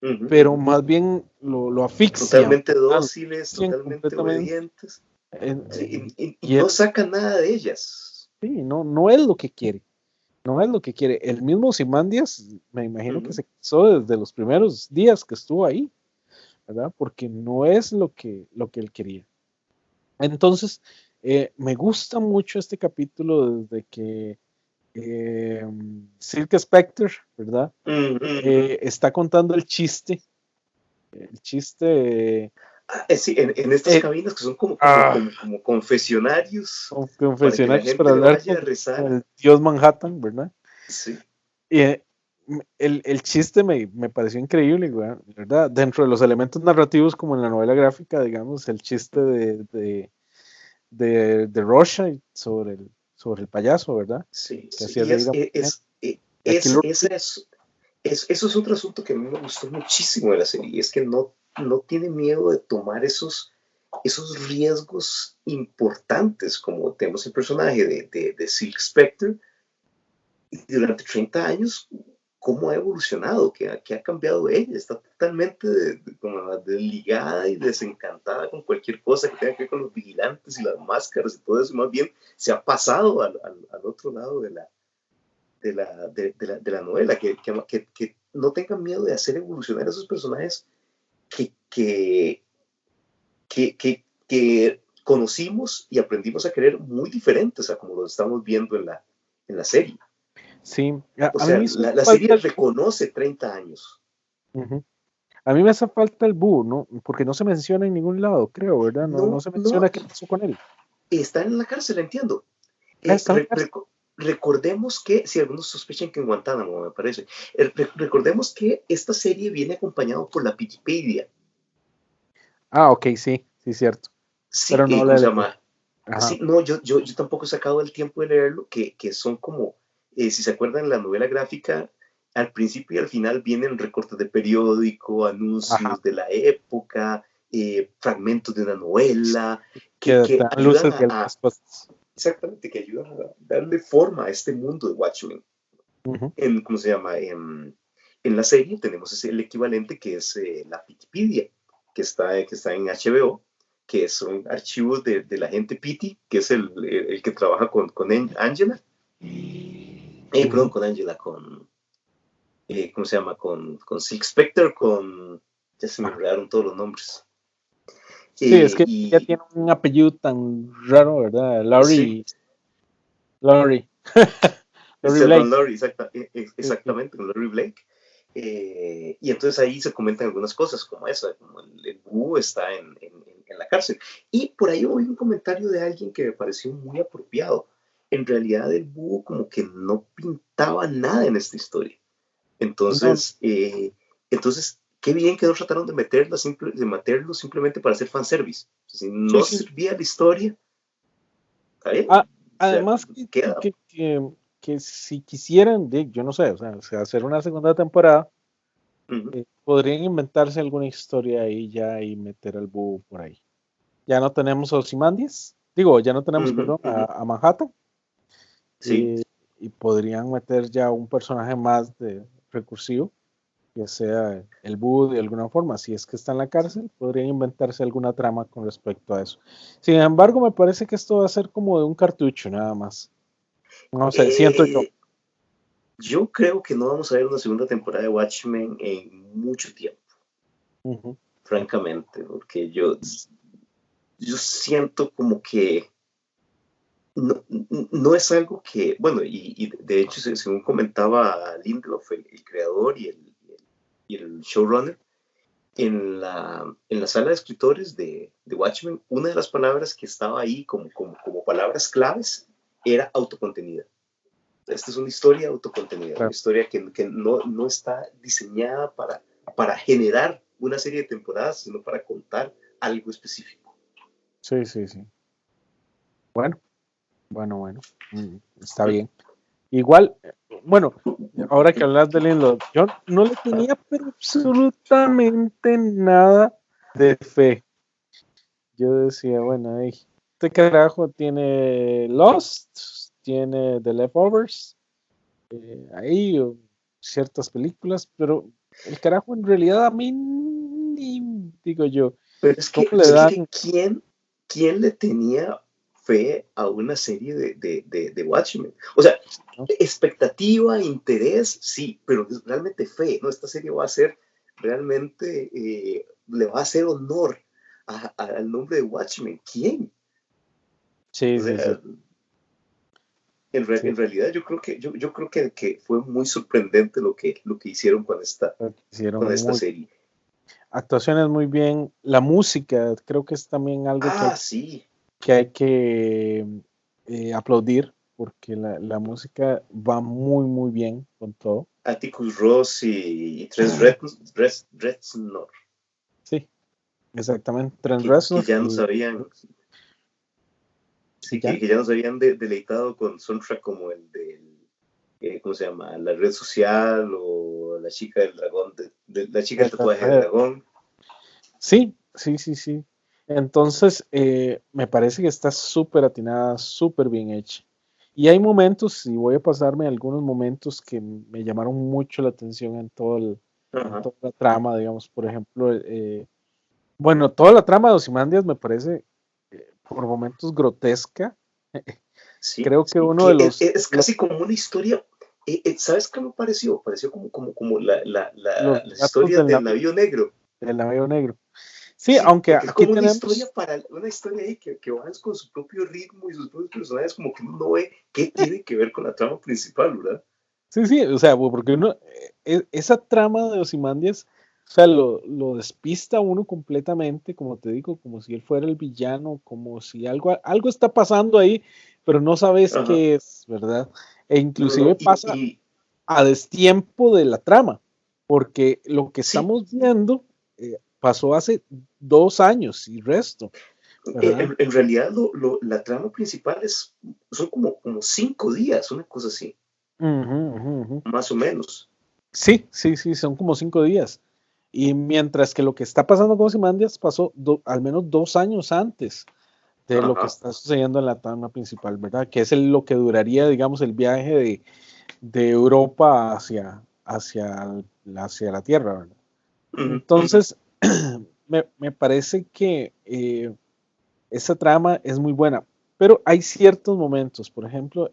Ujú, pero ujú. más bien lo asfixian, Totalmente ¿verdad? Lo dóciles, asfixian totalmente completamente. obedientes. Sí, y Y no él, saca nada de ellas. sí, no es lo que quiere. No es lo que quiere. El mismo Simandias, me imagino que Ujú. se casó desde los primeros días que estuvo ahí, ¿verdad? Porque no es lo que él quería. Entonces, me gusta mucho este capítulo desde que Silk Spectre, ¿verdad? Ujú, ujú. Está contando el chiste, Sí, en estas eh, cabinas que son ah, como confesionarios para que la confesionarios para gente hablar vaya a con rezar. el dios Manhattan, ¿verdad? Sí. Eh, el chiste me pareció increíble, güey, ¿verdad? Dentro de los elementos narrativos, como en la novela gráfica, digamos, el chiste de Rorschach sobre el payaso, ¿verdad? Sí, Que sí, hacía y reír a mucha gente. Y aquí lo repite. eso es otro asunto que a mí me gustó muchísimo de la serie, y es que no tiene miedo de tomar esos riesgos importantes, como tenemos el personaje de Silk Spectre, y durante 30 años, cómo ha evolucionado, qué ha cambiado ella, está totalmente como desligada y desencantada con cualquier cosa que tenga que ver con los vigilantes y las máscaras y todo eso, más bien se ha pasado al otro lado de la novela, que no tengan miedo de hacer evolucionar a esos personajes que, que, que conocimos y aprendimos a querer muy diferentes a como los estamos viendo en la serie. Sí, O a mí sea, me hizo la falta serie el búho. reconoce 30 años. Ujú. A mí me hace falta el búho, ¿no? Porque no se menciona en ningún lado, creo, ¿verdad? No No, se no, menciona qué pasó con él. está en la cárcel, entiendo. Está en la cárcel. Recordemos que, si algunos sospechan que en Guantánamo, me parece, recordemos que esta serie viene acompañado por la Wikipedia. Ah, ok, sí, sí, cierto. Sí, Pero no ¿cómo le se leí. llama? Sí, Ajá. no, yo tampoco he sacado el tiempo de leerlo, que son como, si se acuerdan, la novela gráfica, al principio y al final vienen recortes de periódico, Ajá. anuncios de la época, fragmentos de una novela, Que te que dan ayudan luces de algunas cosas. exactamente, que ayudan a darle forma a este mundo de Watchmen. Ujú. ¿Cómo se llama? En la serie tenemos el equivalente que es la Wikipedia, que está en HBO, que son archivos de la gente Pity, que es el que trabaja con Angela. Perdón, con Angela, ¿cómo se llama? Con Silk Spectre, ya se me olvidaron todos los nombres. Sí, es que ya Y tiene un apellido tan raro, ¿verdad? sí, Laurie, Laurie con Blake. Laurie, Sí, sí. exactamente, con Laurie Blake. Y entonces ahí se comentan algunas cosas como esa, como el búho está en la cárcel. Y por ahí oí un comentario de alguien que me pareció muy apropiado. En realidad el búho como que no pintaba nada en esta historia. No, Entonces, qué bien que no trataron de meterlo simplemente para hacer fanservice. Si sí, no sí. servía la historia, está bien. Ah, O sea, además queda. que si quisieran, yo no sé, o sea, hacer una segunda temporada, Ujú, podrían inventarse alguna historia ahí ya y meter al búho por ahí. Ya no tenemos a Ozymandias, digo, ya no tenemos, ujú, perdón, ujú. a Manhattan, Sí. eh, y podrían meter ya un personaje más de recursivo, que sea el búho de alguna forma. Si es que está en la cárcel, podrían inventarse alguna trama con respecto a eso. Sin embargo, me parece que esto va a ser como de un cartucho nada más. No sé, siento yo. Eh, yo creo que no vamos a ver una segunda temporada de Watchmen en mucho tiempo, Ujú. francamente, porque yo siento como que no, no es algo que, bueno, y de hecho, según comentaba Lindelof, el creador y el showrunner, en la sala de escritores de Watchmen, una de las palabras que estaba ahí como palabras claves era autocontenida. Esta es una historia autocontenida, una Claro. historia que no está diseñada para generar una serie de temporadas, sino para contar algo específico. Sí, sí, sí. Bueno, bueno. Está bien. Igual, bueno, ahora que hablas de Lindelof, yo no le tenía pero absolutamente nada de fe. Yo decía, bueno, este carajo tiene Lost, tiene The Leftovers, ahí ciertas películas, pero el carajo en realidad a mí, digo yo, Pero es ¿cómo que, le es dan? que ¿quién le tenía fe a una serie de Watchmen? O sea, ¿No? expectativa, interés, sí, pero realmente fe, ¿no? Esta serie va a ser realmente, le va a hacer honor al nombre de Watchmen. ¿Quién? Sí, O sí, sí, sea, en, re- sí, en realidad yo creo que fue muy sorprendente lo que hicieron con esta, lo hicieron con esta muy, serie. actuaciones muy bien, la música, creo que es también algo Sí, que hay que aplaudir, porque la música va muy bien con todo. Atticus Ross y Tres Reznor, Sí, exactamente. Trent que Reznor ya nos y habían, sí, sí, ya. que ya nos habían deleitado con soundtrack como el del, ¿cómo se llama? La red social o la chica del dragón, la chica del tatuaje de dragón. Sí. Entonces, me parece que está súper atinada, súper bien hecha. Y hay momentos, y voy a pasarme algunos momentos que me llamaron mucho la atención en Ajá, toda la trama, digamos, por ejemplo, bueno, toda la trama de Ozymandias me parece por momentos grotesca. sí, Creo que uno de que es los, casi como una historia. ¿Sabes qué me pareció? Pareció como los las gatos historias del navío negro. del navío negro. Sí, Sí, aunque porque es aquí como tenemos, una historia ahí que va con su propio ritmo y sus propios personajes, como que uno no ve qué tiene que ver con la trama principal, ¿verdad? sí, o sea, porque uno, esa trama de Ozymandias, o sea, lo despista a uno completamente, como te digo, como si él fuera el villano, como si algo está pasando ahí, pero no sabes Ajá. qué es, ¿verdad? E inclusive No, pasa a destiempo de la trama, porque lo que sí, estamos viendo pasó hace 2 años y resto, ¿verdad? en realidad la trama principal son como 5 días, una cosa así, Ujú. más o menos. Sí, son como 5 días. Y mientras que lo que está pasando con Simandias pasó al menos 2 años antes de lo que Ajá, está sucediendo en la trama principal, ¿verdad? Que es lo que duraría, digamos, el viaje de Europa hacia la Tierra, ¿verdad? ujú, ujú. Entonces, me parece que esa trama es muy buena, pero hay ciertos momentos, por ejemplo,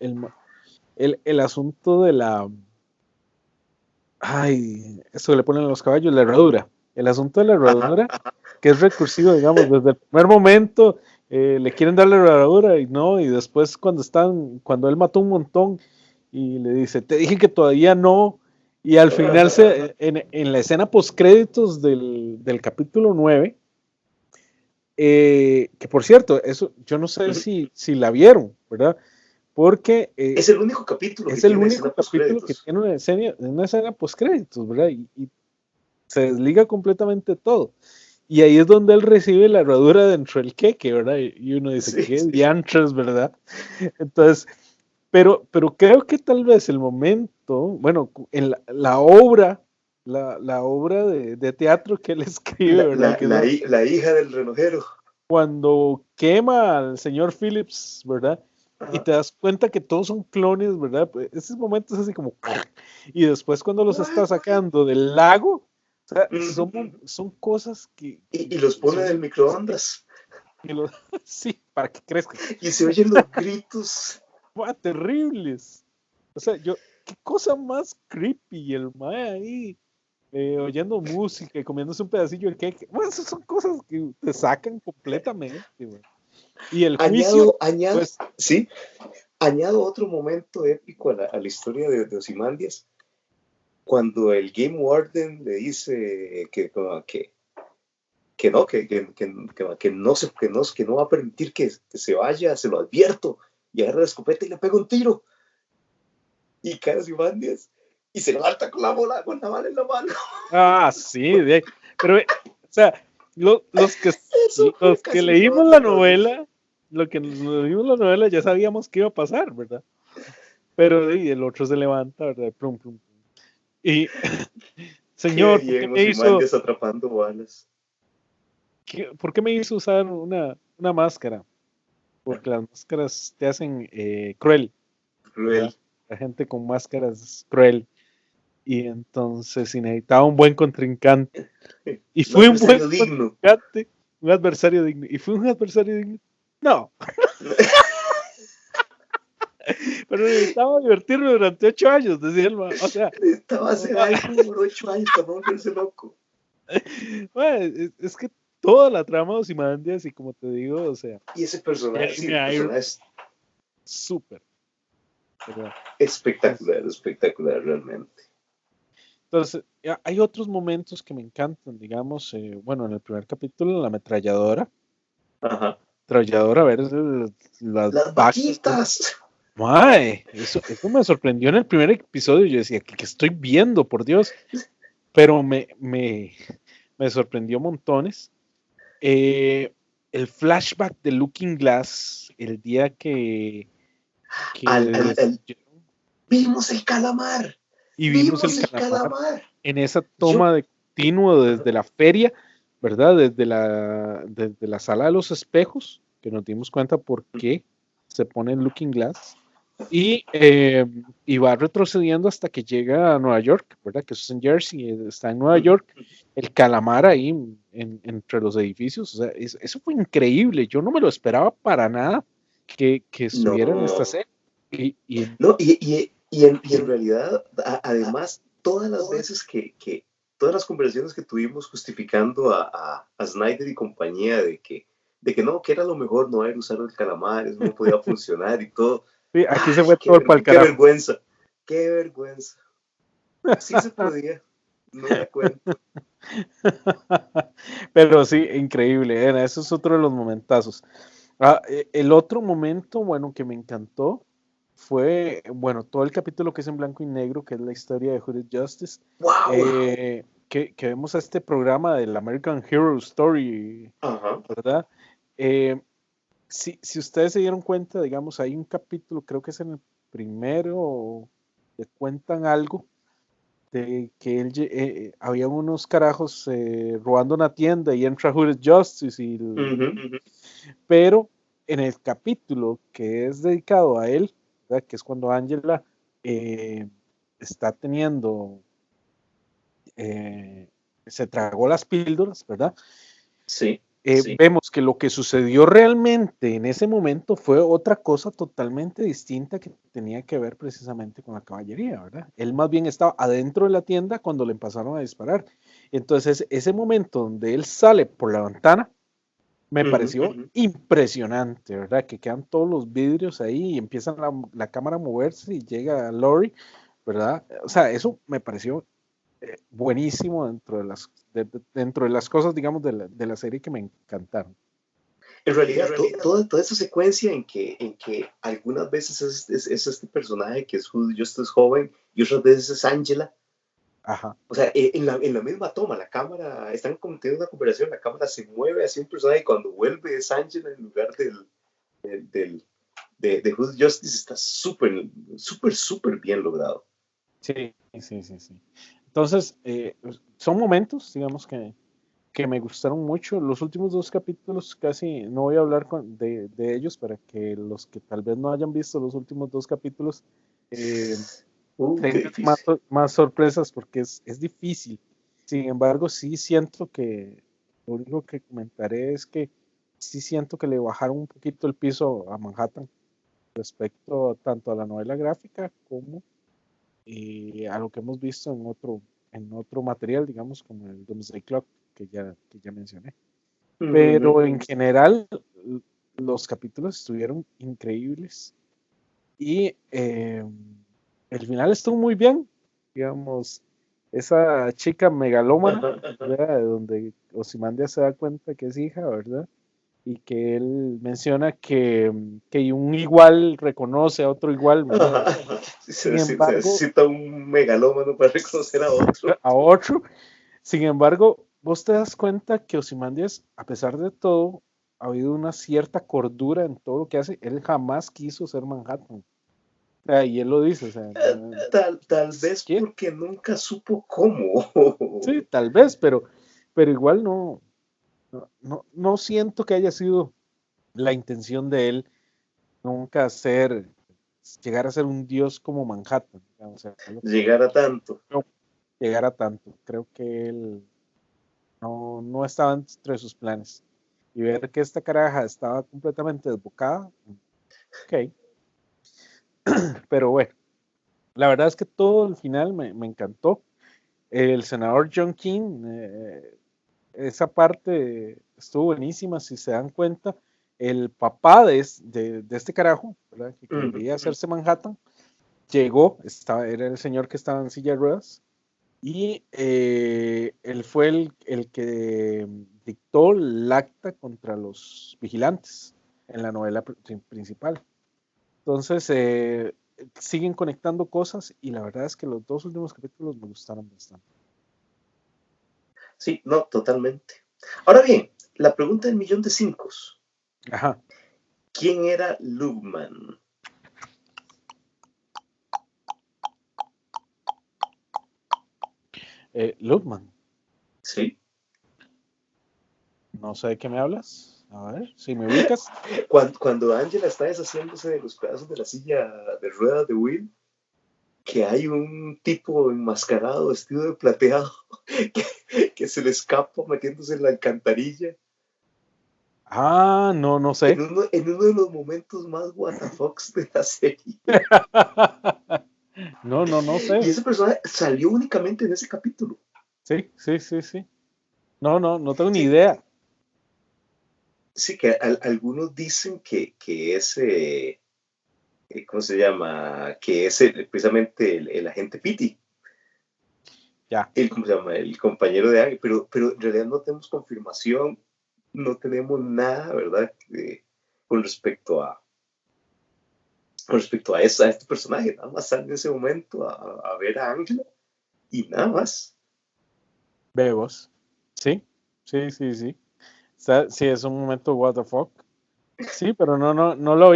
el asunto de la, ay, eso que le ponen a los caballos, la herradura. El asunto de la Ajá, herradura, que es recursivo, digamos, desde el primer momento le quieren dar la herradura y no, y después cuando él mató un montón y le dice, te dije que todavía no, y al final en la escena post créditos del capítulo 9, que por cierto, eso yo no sé ujú. si la vieron, ¿verdad? Porque Es el único capítulo que es el tiene único escena capítulo que postcréditos. tiene una escena post créditos, ¿verdad? Y se desliga completamente todo. Y ahí es donde él recibe la herradura dentro del queque, ¿verdad? Y uno dice, Sí, qué sí. diantres, ¿verdad? Entonces, pero creo que tal vez el momento, bueno, en la obra, la obra de teatro que él escribe, ¿verdad? Que es La hija del relojero. cuando quema al señor Phillips, ¿verdad? Y Ajá. te das cuenta que todos son clones, ¿verdad? Pues esos momentos así como... Y después cuando los está sacando del lago, o sea, Ujú. son cosas Y los que pone en son... el microondas. que lo- sí, para que crezcan. Y se oyen los gritos. ¡Buah, terribles! O sea, qué cosa más creepy el mae ahí, oyendo música y comiéndose un pedacillo de cake. Bueno, esas son cosas que te sacan completamente, güey. Y el juicio, pues, Sí, añado otro momento épico a la historia de Ozymandias, cuando el Game Warden le dice que no, que no va a permitir que se vaya, se lo advierto, y agarra la escopeta y le pega un tiro, y cae Ozymandias, y se levanta con la bala en la mano. sí, pero, o sea, los que, Eso fue los que casi un leímos robot la de rosas. novela, lo que leímos la novela ya sabíamos que iba a pasar, ¿verdad? Pero el otro se levanta, ¿verdad? Plum, plum, plum. Y, Qué señor, bien, Ozymandias atrapando balas. por qué me hizo usar una máscara? Porque las máscaras te hacen cruel, Cruel. ¿verdad? La gente con máscaras es cruel. Y entonces si necesitaba un buen contrincante. Y Un fue un buen adversario digno. contrincante, un adversario digno. ¿Y fue un adversario digno? No, pero necesitaba divertirme durante 8 años, decía el ma. O sea, Estaba o hacer sea, algo por 8 años para no volverse loco. es que toda la trama de Ozymandias y como te digo, o sea, Y ese personaje, sí, el Jeremy personaje Irons, es súper, ¿verdad? Entonces, espectacular, espectacular realmente. entonces, hay otros momentos que me encantan, digamos, bueno, en el primer capítulo, la Ajá. ametralladora, a ver las Las vacas. vaquitas. Mae, eso me sorprendió en el primer episodio. Yo decía, ¿qué estoy viendo, por Dios? Pero me sorprendió montones. Eh, el flashback de Looking Glass, el día Al, que al, al- destruyeron Vimos el calamar. y vimos el Vimos el calamar calamar. en esa Yo. toma de continuo Ajá. desde la feria, ¿verdad? Desde la sala de los espejos, que nos dimos cuenta por qué se pone en Looking Glass. Y va retrocediendo hasta que llega a Nueva York, ¿verdad? Que eso es en Jersey, está en Nueva Ujú. York, el calamar ahí entre los edificios, o sea, eso fue increíble, yo no me lo esperaba para nada que estuviera en esta No. serie. Y No, y en realidad, además, todas las veces todas las conversaciones que tuvimos justificando a Snyder y compañía de que no, que era lo mejor no haber usado el calamar, eso no podía funcionar y todo. sí, aquí se Ay, fue todo para el qué carajo. vergüenza, qué vergüenza. Sí se podía, no era cuento. Pero sí, increíble, eso es otro de los momentazos. El otro momento, bueno, que me encantó fue, bueno, todo el capítulo que es en blanco y negro, que es la historia de Hooded Justice, ¡Wow! que vemos a este programa del American Hero Story, Ajá, ¿verdad? Eh, si ustedes se dieron cuenta, digamos, hay un capítulo, creo que es en el primero, que cuentan algo de que había unos carajos robando una tienda y entra Hooded Justice, ujú, pero en el capítulo que es dedicado a él, ¿verdad? Que es cuando Angela eh, está teniendo, eh, se tragó las píldoras, ¿verdad? sí. Sí. vemos que lo que sucedió realmente en ese momento fue otra cosa totalmente distinta que tenía que ver precisamente con la caballería, ¿verdad? Él más bien estaba adentro de la tienda cuando le empezaron a disparar. Entonces, ese momento donde él sale por la ventana, me Ujú, pareció ujú. impresionante, ¿verdad? Que quedan todos los vidrios ahí y empieza la cámara a moverse y llega Lori, ¿verdad? O sea, eso me pareció buenísimo dentro de las cosas, digamos, de la serie que me encantaron. En realidad, toda esa secuencia en que algunas veces es este personaje que es Justo joven y otras veces es Angela. Ajá. O sea, en la misma toma, la cámara, están como teniendo una conversación, la cámara se mueve hacia un personaje y cuando vuelve es Angela en lugar del, del- de Who's Justice. Está súper, súper, súper bien logrado. Sí, sí, sí, sí. Entonces, son momentos, digamos, que me gustaron mucho. Los últimos dos capítulos casi no voy a hablar de ellos para que los que tal vez no hayan visto los últimos dos capítulos eh, Qué tengan difícil. más sorpresas porque es difícil. Sin embargo, sí siento que lo único que comentaré es que sí siento que le bajaron un poquito el piso a Manhattan respecto tanto a la novela gráfica como a lo que hemos visto en otro material, digamos, como el Doomsday Clock que ya mencioné. Ujú. Pero en general, los capítulos estuvieron increíbles y el final estuvo muy bien, digamos, esa chica megalómana, ¿verdad? Donde Ozymandias se da cuenta que es hija, ¿verdad? Y que él menciona que un igual reconoce a otro igual, ¿verdad? Ajá. Sin Se embargo, necesita un megalómano para reconocer a otro. a otro, sin embargo, vos te das cuenta que Ozymandias, a pesar de todo, ha habido una cierta cordura en todo lo que hace. Él jamás quiso ser Manhattan. O sea, y él lo dice, o sea, Tal vez ¿qué? porque nunca supo cómo. Sí, tal vez, pero igual no siento que haya sido la intención de él nunca llegar a ser un dios como Manhattan, digamos, o sea, Llegar a tanto. no llegar a tanto. Creo que él no estaba entre sus planes. Y ver que esta caraja estaba completamente desbocada, ok, pero bueno, la verdad es que todo el final me encantó. El senador John King, esa parte estuvo buenísima, si se dan cuenta, el papá de este carajo, ¿verdad? Que Ujú. quería hacerse Manhattan, llegó, era el señor que estaba en silla de ruedas, y él fue el que dictó el acta contra los vigilantes en la novela principal. Entonces, siguen conectando cosas y la verdad es que los dos últimos capítulos me gustaron bastante. Sí, no, totalmente. Ahora bien, la pregunta del millón de cinco. Ajá. ¿Quién era Lugman? Lookman, ¿Sí? no sé de qué me hablas. A ver, si me ubicas. Cuando Angela está deshaciéndose de los pedazos de la silla de ruedas de Will, que hay un tipo enmascarado, vestido de plateado, que se le escapa metiéndose en la alcantarilla. Ah, no sé. En uno de los momentos más WTFs de la serie. No Y sé. ese personaje salió únicamente en ese capítulo. Sí, sí, sí, sí. No tengo ni Sí, idea. sí que algunos dicen que ese, ¿cómo se llama? Que es precisamente el agente Pity, Ya, ¿cómo se llama? El compañero de Ángel, pero en realidad no tenemos confirmación, no tenemos nada, ¿verdad? Con respecto a este personaje, nada más sale en ese momento a ver a Ángela y nada más. vos. Sí, sí, sí, sí. Sí, es un momento what the fuck. Sí, pero no lo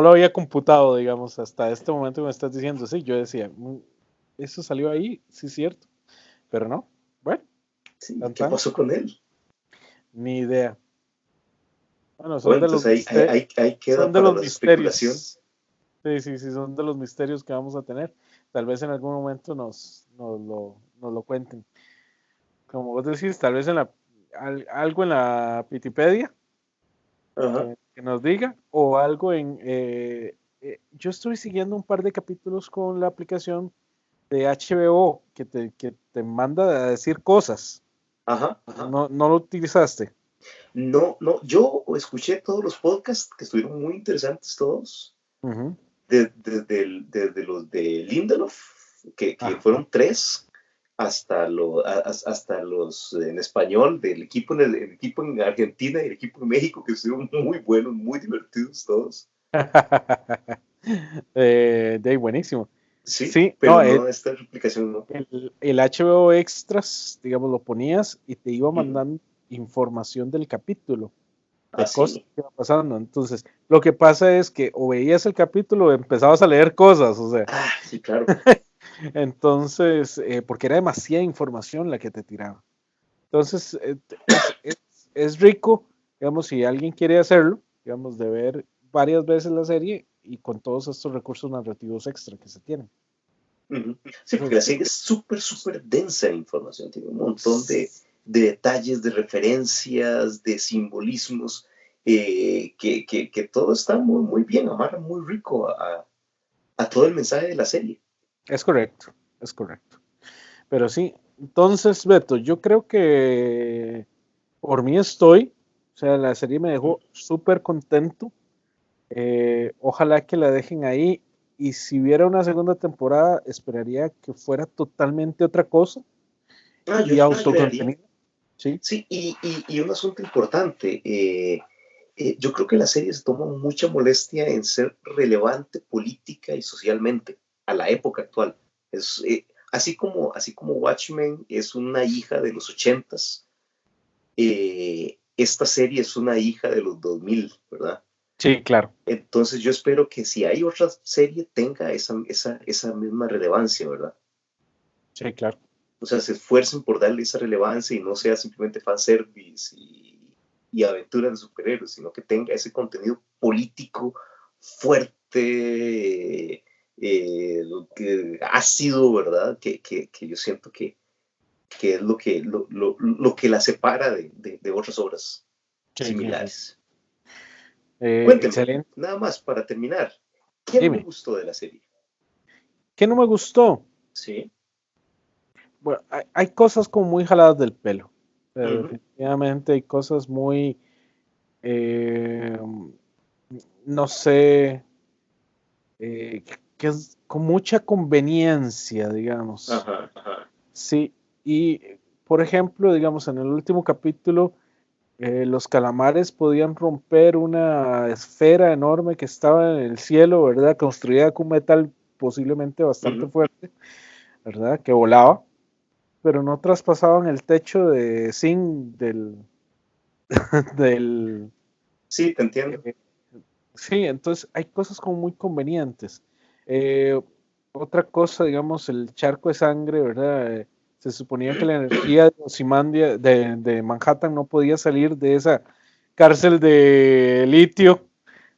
había computado, digamos, hasta este momento que me estás diciendo. Sí, yo decía, eso salió ahí, sí, cierto, pero no. Bueno, Sí, tan ¿qué tan, pasó con él? ni idea. Bueno, Bueno, entonces ahí son queda de para los la especulación. misterios. Sí, sí, sí, son de los misterios que vamos a tener. Tal vez en algún momento nos lo cuenten. Como vos decís, tal vez algo en la Wikipedia Ajá, que nos diga, o algo yo estoy siguiendo un par de capítulos con la aplicación de HBO que te manda a decir cosas. ajá, ajá. No lo utilizaste. No, no, yo escuché todos los podcasts que estuvieron muy interesantes todos, Ujú. desde los de Lindelof, que Ah, fueron tres, hasta los en español del equipo el equipo en Argentina y el equipo en México, que estuvieron muy buenos, muy divertidos todos. buenísimo. Sí, Sí, pero no, no esta replicación, no. el HBO Extras, digamos, lo ponías y te iba Ujú. mandando información del capítulo, Ah, de cosas sí. que iban pasando. Entonces, lo que pasa es que o veías el capítulo o empezabas a leer cosas, o sea, Ah, sí, claro. entonces, porque era demasiada información la que te tiraba. Entonces, es rico, digamos, si alguien quiere hacerlo, digamos, de ver varias veces la serie y con todos estos recursos narrativos extra que se tienen. Ujú. Sí, porque la Entonces, serie es súper, súper densa en información. Tiene un montón de detalles, de referencias, de simbolismos, que todo está muy, muy bien, amarra muy rico a todo el mensaje de la serie. es correcto, es correcto. Pero sí, entonces, Beto, yo creo que por mí estoy, o sea, la serie me Ujú. dejó súper contento. Ojalá que la dejen ahí. Y si hubiera una segunda temporada, esperaría que fuera totalmente otra cosa Ah, yo y también esperaría. autocontenido. Sí, Sí, y un asunto importante. Yo creo que la serie se toma mucha molestia en ser relevante política y socialmente a la época actual. Así como Watchmen es una hija de los ochentas, esta serie es una hija de los 2000, ¿verdad? sí, claro. Entonces yo espero que si hay otra serie tenga esa misma relevancia, ¿verdad? Sí, claro. O sea, se esfuercen por darle esa relevancia y no sea simplemente fanservice y aventuras de superhéroes, sino que tenga ese contenido político fuerte, ácido, ¿verdad? Que yo siento que es lo que la separa de otras obras Sí, sí, sí. similares. Cuénteme, Excelente. nada más para terminar, ¿qué no le Dime, gustó de la serie? ¿qué no me gustó? Sí. Bueno, hay cosas como muy jaladas del pelo. Pero Ujú, definitivamente hay cosas muy, eh, no sé, que es con mucha conveniencia, digamos. ajá, ajá. Sí, y por ejemplo, digamos, en el último capítulo, los calamares podían romper una esfera enorme que estaba en el cielo, ¿verdad? Construida con metal posiblemente bastante Ujú. fuerte, ¿verdad? Que volaba, pero no traspasaban el techo de zinc del Sí, te entiendo. eh, sí, entonces hay cosas como muy convenientes. Eh, Otra cosa, digamos, el charco de sangre, ¿verdad? Se suponía que la energía de Ozymandia, de Manhattan no podía salir de esa cárcel de litio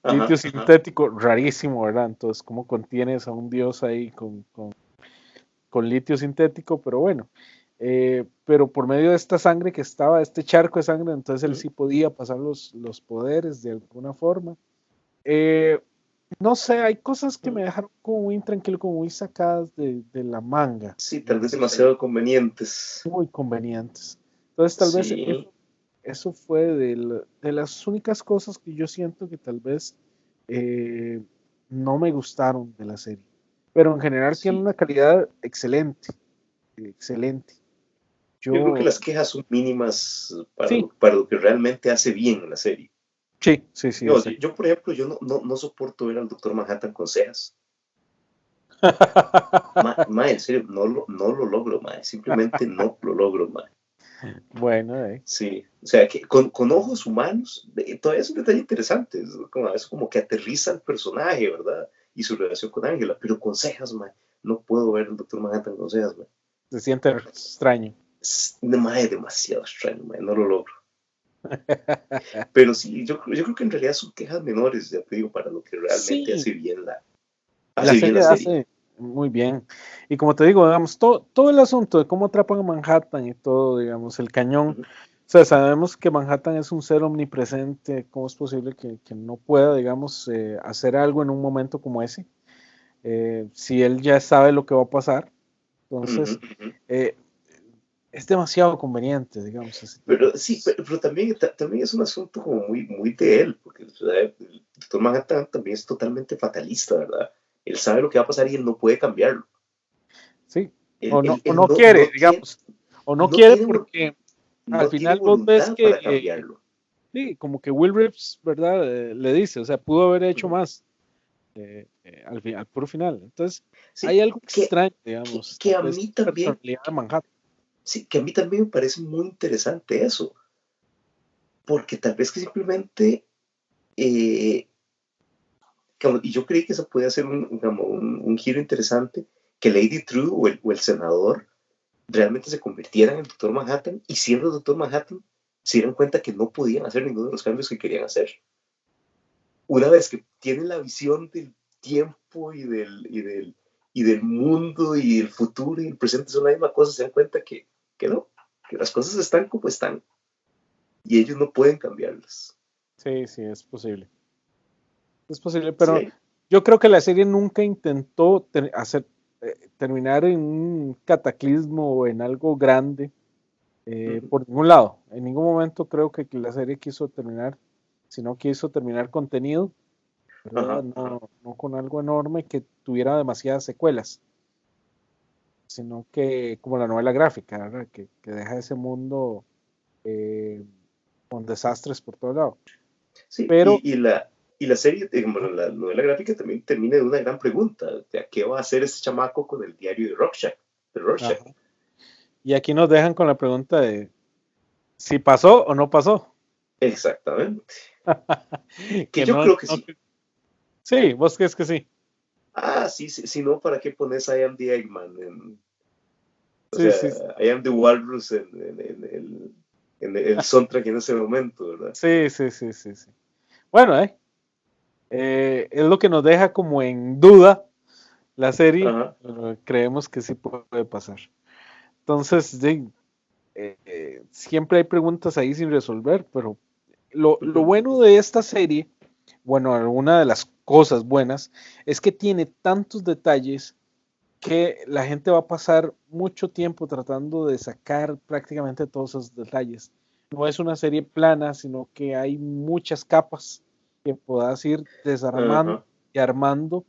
Ajá, ajá. sintético, rarísimo, ¿verdad? Entonces, ¿cómo contienes a un dios ahí con litio sintético? Pero bueno, pero por medio de esta sangre que estaba, este charco de sangre, entonces él Ujú. sí podía pasar los poderes de alguna forma. Eh, no sé, hay cosas que Ujú. me dejaron como muy intranquilo, como muy sacadas de la manga, Sí, tal vez digamos, ahí, demasiado convenientes. muy convenientes. Entonces, tal vez Sí, eso fue de las únicas cosas que yo siento que tal vez eh, no me gustaron de la serie. Pero en general tiene sí. una calidad excelente, excelente. Yo creo que Yo, las quejas son mínimas para sí, lo que realmente hace bien la serie. sí, sí, sí, Yo, exacto. yo, por ejemplo, yo no soporto ver al Doctor Manhattan con cejas. En serio, no lo logro, ma. Simplemente no lo logro, ma. Bueno, Sí, o sea, que con ojos humanos, todavía es un detalle interesante. Es como que aterriza el personaje, ¿verdad? Y su relación con Ángela, pero con cejas, ma. No puedo ver al Doctor Manhattan con cejas, ma. se siente extraño. Es demasiado extraño, ma. No lo logro. Pero sí, yo creo que en realidad son quejas menores, ya te digo, para lo que realmente Sí, la hace bien la serie serie. hace muy bien. Y como te digo, digamos, todo el asunto de cómo atrapan a Manhattan y todo, digamos, el cañón, Ujú. sea, sabemos que Manhattan es un ser omnipresente. ¿Cómo es posible que no pueda, digamos, hacer algo en un momento como ese? Si él ya sabe lo que va a pasar, Ujú, entonces ujú. eh, es demasiado conveniente, digamos, ese tipo Pero de sí, cosas. pero también, también es un asunto como muy de él, porque o sea, el Doctor Manhattan también es totalmente fatalista, ¿verdad? Él sabe lo que va a pasar y él no puede cambiarlo. Sí, o Él no quiere, tiene, digamos, o no no quiere tiene, porque al no tiene final vos ves voluntad que, para cambiarlo. sí, como que Will Reeves, ¿verdad? Le dice, o sea, pudo haber hecho Ujú. más al puro final. Entonces, hay Sí, algo extraño, digamos, tal que a vez mí la también, personalidad de Manhattan. sí, que a mí también me parece muy interesante eso, porque tal vez que simplemente, eh, y yo creí que eso puede ser un giro interesante, que Lady True o el senador realmente se convirtieran en Doctor Manhattan y siendo Doctor Manhattan se dieran cuenta que no podían hacer ninguno de los cambios que querían hacer. Una vez que tienen la visión del tiempo y del mundo y el futuro y el presente son la misma cosa, se dan cuenta que no, que las cosas están como están y ellos no pueden cambiarlas. Sí, sí, es posible. Es posible, pero Sí. yo creo que la serie nunca intentó terminar en un cataclismo o en algo grande Ujú. por ningún lado. En ningún momento creo que la serie quiso terminar, sino quiso terminar contenido, ¿verdad? Ajá, ajá. No con algo enorme que tuviera demasiadas secuelas, sino que como la novela gráfica, ¿verdad? Que deja ese mundo eh, con desastres por todo lado. Sí, Pero, y la serie, bueno, la novela gráfica también termina de una gran pregunta. ¿De qué va a hacer este chamaco con el diario de Rorschach? De Rorschach. ajá. Y aquí nos dejan con la pregunta de si pasó o no pasó. Exactamente. Que Que yo no, creo que no, sí. sí, vos crees que sí. Ah, sí, sí, si no, ¿para qué pones I am the Eggman? O Sí, sea, sí, sí. I am the Walrus en el soundtrack en ese momento, ¿verdad? Sí, sí, sí, sí, sí. Bueno, es lo que nos deja como en duda la serie, Ajá. pero creemos que sí puede pasar. Entonces, sí, siempre hay preguntas ahí sin resolver, pero lo Ujú, bueno de esta serie, bueno, alguna de las cosas buenas, es que tiene tantos detalles que la gente va a pasar mucho tiempo tratando de sacar prácticamente todos esos detalles. No es una serie plana, sino que hay muchas capas que puedas ir desarmando ajá. y armando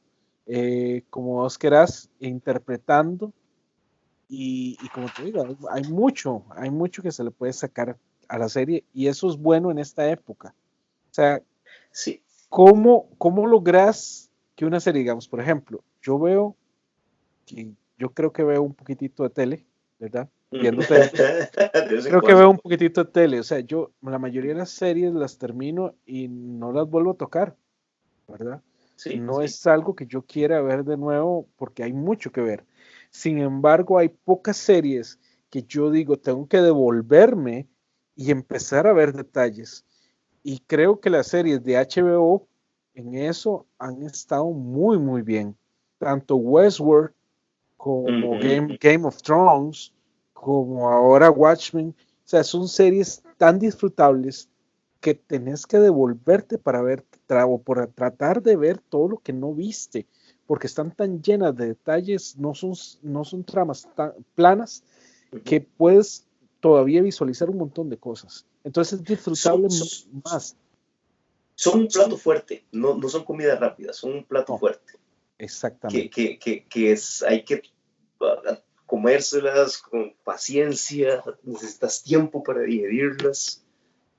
como vos querás, e interpretando. Y como te digo, hay mucho que se le puede sacar a la serie y eso es bueno en esta época. O sea, Sí. cómo logras que una serie, digamos, por ejemplo, yo creo que veo un poquitito de tele, ¿verdad? Ujú. Viendo tele. De vez en Creo que veo cuando. un poquitito de tele. O sea, yo la mayoría de las series las termino y no las vuelvo a tocar, ¿verdad? Sí, No sí. es algo que yo quiera ver de nuevo porque hay mucho que ver. Sin embargo, hay pocas series que yo digo, tengo que devolverme y empezar a ver detalles. Y creo que las series de HBO en eso han estado muy, muy bien. Tanto Westworld como Ujú. Game of Thrones, como ahora Watchmen. O sea, son series tan disfrutables que tenés que devolverte para ver o por tratar de ver todo lo que no viste, porque están tan llenas de detalles, no son tramas tan planas Ujú. que puedes todavía visualizar un montón de cosas. Entonces es Son, disfrutable más. son un plato fuerte, no, no son comidas rápidas, son un plato No, fuerte. exactamente. Que es, hay que comérselas con paciencia, necesitas tiempo para digerirlas.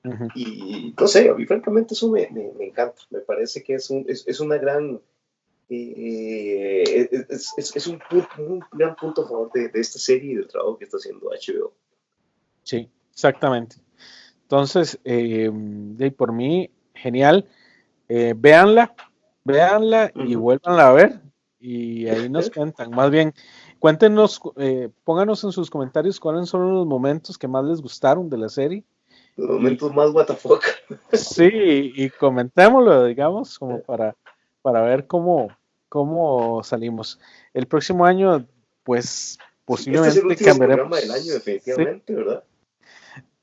Ujú. Y no sé, a mí francamente eso me encanta, me parece que es una gran, es un gran punto a favor de esta serie y del trabajo que está haciendo HBO. Sí, exactamente. Entonces, por mí, genial. Véanla, véanla Uh y -huh. vuélvanla a ver. Y ahí nos cuentan. Más bien, cuéntenos, pónganos en sus comentarios cuáles son los momentos que más les gustaron de la serie. Los Y momentos más WTF. sí, y comentémoslo, digamos, como para ver cómo salimos. El próximo año, pues Sí, este es el posiblemente último programa del año, cambiaremos. Sí, definitivamente, ¿verdad?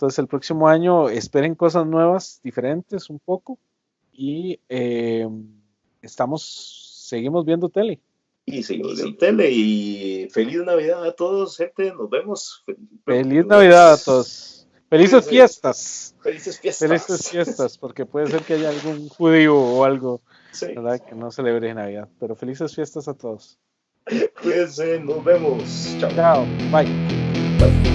Entonces el próximo año esperen cosas nuevas, diferentes un poco, y seguimos viendo tele. Y seguimos viendo tele. Y feliz Navidad a todos, gente. Nos vemos. Feliz Navidad a todos. Felices fiestas. Felices fiestas. Felices fiestas, porque puede ser que haya algún judío o algo, sí, ¿verdad? Que no celebre Navidad. Pero felices fiestas a todos. Cuídense, nos vemos. Chao. Chao, bye. Bye.